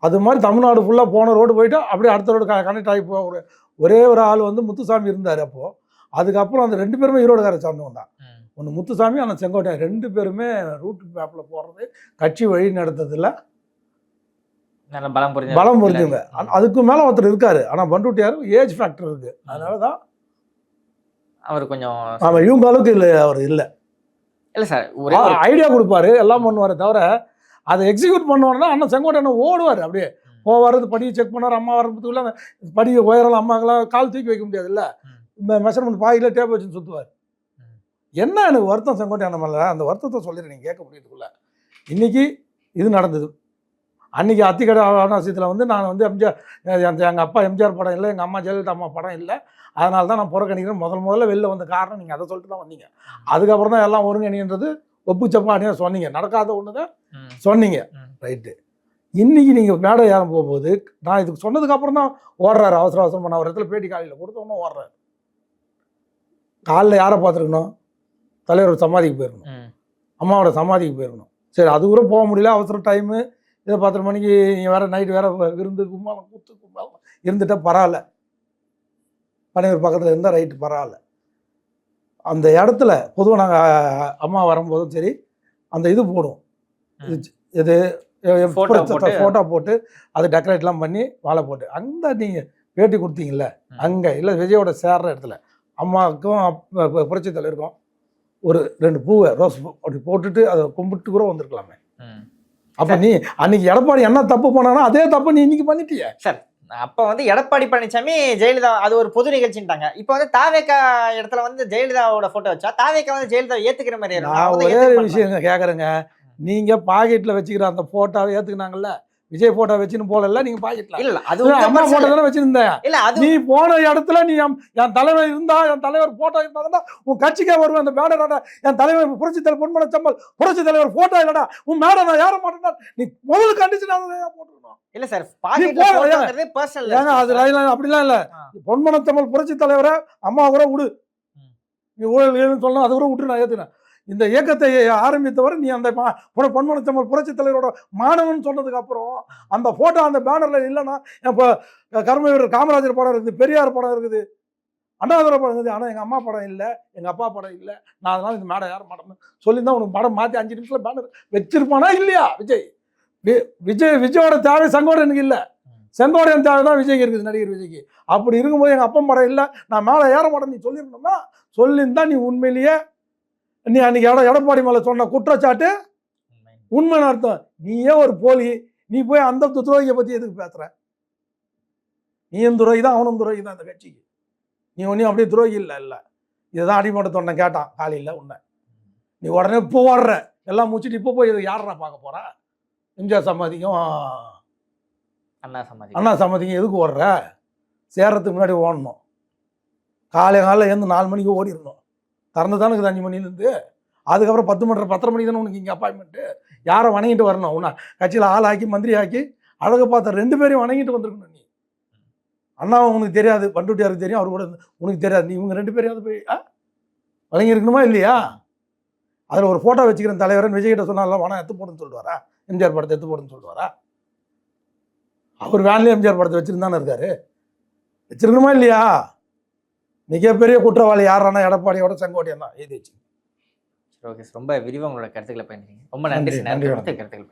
அது மாதிரி தமிழ்நாடு ஃபுல்லாக போன ரோடு போயிட்டு அப்படியே அடுத்த ரோடு கனெக்ட் ஆகி போகிற ஒரே ஒரு ஆள் வந்து முத்துசாமி இருந்தார். அப்போது அதுக்கப்புறம் அந்த 2 பேருமே ஈரோடுகாரை சார்ந்தவங்க தான். ஒன்று முத்துசாமி, ஆனால் செங்கோட்டையன் 2 பேருமே ரூட் மேப்பில் போகிறது கட்சி வழி நடத்ததில்ல, பலம் புரிஞ்சுங்க. அதுக்கு மேலே ஒருத்தர் இருக்காரு, ஆனால் பண்ருட்டியார் ஏஜ் ஃபேக்டர் இருக்கு, அதனால தான் அவர் கொஞ்சம் ஆமாம் இவங்க அளவுக்கு இல்லை, அவர் இல்லை. இல்லை சார், ஐடியா கொடுப்பாரு, எல்லாம் பண்ணுவார், தவிர அதை எக்ஸிக்யூட் பண்ணுவாருன்னா அண்ணன் செங்கோட்டையன் ஓடுவார். அப்படியே போவார், படியை செக் பண்ணார். அம்மா வரதுக்குள்ள படியை உயரலாம், அம்மாக்கெல்லாம் கால் தூக்கி வைக்க முடியாது இல்லை, மெஷர்மெண்ட் பாயில் டேப் வச்சுன்னு சுற்றுவார். என்ன எனக்கு வருத்தம் செங்கோட்டையன் மேலே, அந்த வருத்தத்தை சொல்லிடுறேன் நீங்கள் கேட்க முடியறதுக்குள்ள. இன்றைக்கி இது நடந்தது. அன்றைக்கி அத்திக்கடை அவகாசத்தில் வந்து நான் வந்து எங்கள் அப்பா எம்ஜிஆர் படம் இல்லை, எங்கள் அம்மா ஜெயலலிதா அம்மா படம் இல்லை, அதனால தான் நான் புறக்கணிக்கிறேன் முதல்ல வெளில வந்த காரணம் நீங்கள் அதை சொல்லிட்டு தான் வந்தீங்க. அதுக்கப்புறம் தான் எல்லாம் ஒருங்கிணைன்றது ஒப்புச்சப்பா அணியாக சொன்னீங்க, நடக்காத ஒன்று தான் சொன்னீங்க, ரைட்டு. இன்றைக்கி நீங்கள் மேடை ஏறம் போகும்போது நான் இதுக்கு சொன்னதுக்கப்புறம் தான் ஓடுறாரு, அவசரம் பண்ண ஒரு இடத்துல பேட்டி காலையில் கொடுத்தோன்னா ஓடுறாரு. காலைல யாரை பார்த்துருக்கணும்? தலைவர் சமாதிக்கு போயிருக்கணும், அம்மாவோட சமாதிக்கு போயிருக்கணும். சரி, அது கூட போக முடியல, அவசரம் டைமு, இதை 10 மணிக்கு நீங்கள் வேறு நைட்டு வேறு விருந்து கும்பாலம் கூத்து கும்பாலம் இருந்துட்டால் பரவாயில்ல, பனையூர் பக்கத்தில் இருந்தால் ரைட்டு பரவாயில்ல. அந்த இடத்துல பொதுவாக நாங்கள் அம்மா வரும்போதும் சரி அந்த இது போடும், இது ஃபோட்டோ போட்டு அதை டெக்கரேட்லாம் பண்ணி வாழை போட்டு அந்த நீங்கள் பேட்டி கொடுத்தீங்கல்ல அங்கே இல்லை விஜயோட சேர்ற இடத்துல அம்மாவுக்கும் புரட்சி தலைவருக்கும் ஒரு 2 பூவை ரோஸ் பூ அப்படி போட்டுட்டு அதை கும்பிட்டு கூட வந்திருக்கலாமே. அப்போ நீ அன்னைக்கு எடப்பாடி என்ன தப்பு பண்ணானோ அதே தப்பு நீ இன்னைக்கு பண்ணிட்டிய சார். அப்ப வந்து எடப்பாடி பழனிசாமி ஜெயலலிதா அது ஒரு பொது நிகழ்ச்சிட்டாங்க. இப்ப வந்து தாவேக்கா இடத்துல வந்து ஜெயலலிதாவோட போட்டோ வச்சா தாவேக்கா வந்து ஜெயலலிதா ஏத்துக்கிற மாதிரி இருக்கும். நான் ஒரே விஷயம் கேட்குறேங்க, நீங்க பாக்கெட்ல வச்சுக்கிற அந்த போட்டோவை ஏத்துக்கினாங்கல்ல, விஜய் போட்டோ வச்சுன்னு போல நீங்க பாக்கெட்ல இல்ல அது அம்மா போட்டோ தானே வச்சிருந்தேன். இல்ல அது நீ போன இடத்துல நீ என் தலைவர் இருந்தா என் தலைவர் போட்டோ இருந்தா உன் கட்சிக்கே வருவேன். அந்த பேனரோட என் தலைவர் புரட்சி தலைவர் பொன்மன செம்மல் புரட்சி தலைவர் போட்டோ இல்லடா உன் மேடம் நான் யார மாட்டேன் நீ முதல்ல கண்டிச்சு போட்டுக்கணும். இல்ல சார் பாக்கெட்ல பர்சனல் ஏங்க அது அப்படிலாம் இல்ல. பொன்மன செம்மல் புரட்சி தலைவரை அம்மா கூட விடு, நீ ஊழல் சொல்லணும் அதை கூட விட்டு நான் ஏத்துனேன். இந்த இயக்கத்தை ஆரம்பித்தவர் நீ அந்த பொன்மன செம்மல் புரட்சி தலைவரோட மாணவன் சொன்னதுக்கு அப்புறம் அந்த போட்டோ அந்த பேனர்ல இல்லைன்னா இப்போ கர்ம வீரர் காமராஜர் படம் இருக்குது, பெரியார் படம் இருக்குது, அண்ணாதுரை படம் இருக்குது, ஆனால் எங்கள் அம்மா படம் இல்லை, எங்கள் அப்பா படம் இல்லை, நான் அதனால இந்த மேடம் யாரும் மாட்டேன்னு சொல்லியிருந்தா உனக்கு படம் மாற்றி 5 நிமிஷத்தில் பேனர் வச்சிருப்பானா இல்லையா? விஜயோட தேவை செங்கோடையனுக்கு இல்லை, செங்கோடையன் தேவை தான் விஜய்க்கு இருக்குது, நடிகர் விஜய்க்கு. அப்படி இருக்கும்போது எங்கள் அப்பா படம் இல்லை நான் மேலே ஏற மாட்டேன் நீ சொல்லியிருந்தோம்னா சொல்லியிருந்தா நீ உண்மையிலேயே நீ அன்னைக்கு எடப்பாடி மேலே சொன்ன குற்றச்சாட்டு உண்மைன்னு அர்த்தம். நீயே ஒரு போலி, நீ போய் அந்த துரோகியை பற்றி எதுக்கு பேசுற? நீயும் துரோகி தான் அவனும் துரோகி தான் இந்த கட்சிக்கு. நீ ஒன்றும் அப்படியே துரோகி இல்லை. இல்லை இதுதான் அடிமட்ட தொண்டை கேட்டான் காலையில் உன்னை, நீ உடனே இப்போ ஓடுற எல்லாம் முடிச்சுட்டு இப்போ போய் இது யாரா பார்க்க போற? எம்ஜிஆர் சமாதிக்கும் அண்ணா சமாதிக்கும் எதுக்கு ஓடுற? சேர்றதுக்கு முன்னாடி ஓடணும். காலையில் எழுந்து 4 மணிக்கு ஓடிடணும். திறந்து தானே இருக்குது 5 மணிலேருந்து. அதுக்கப்புறம் 10 மணி 10:30 மணிக்கு தானே உனக்கு இங்கே அப்பாயின்மெண்ட்டு. யாரை வணங்கிட்டு வரணும்? உன்னை கட்சியில் ஆள் ஆக்கி மந்திரி ஆக்கி அழகை பார்த்த 2 பேரையும் வணங்கிட்டு வந்திருக்கணும். நீ அண்ணாவை உனக்கு தெரியாது, பண்டுட்டியாருக்கு தெரியும், அவர் கூட உனக்கு தெரியாது, நீ இவங்க 2 பேரையாவது போய் வணங்கியிருக்கணுமா இல்லையா? அதில் ஒரு ஃபோட்டோ வச்சுக்கிறேன் தலைவரன் விஜய்கிட்ட சொன்னால வனம் எடுத்து போடுன்னு சொல்லுவாரா? எம்ஜிஆர் படத்தை எடுத்து போடுன்னு சொல்லுவாரா? அவர் வேன்லேயே எம்ஜிஆர் படத்தை வச்சுருந்தானே இருக்காரு. வச்சிருக்கணுமா இல்லையா? மிகப்பெரிய குற்றவாளி யாரானா எடப்பாடியோட செங்கோட்டையன் தான். எழுதி வச்சு. ஓகே, ரொம்ப விரிவாக உங்களோட கருத்துக்களை பயன்படுறீங்க. ரொம்ப நன்றி. கருத்துக்கள்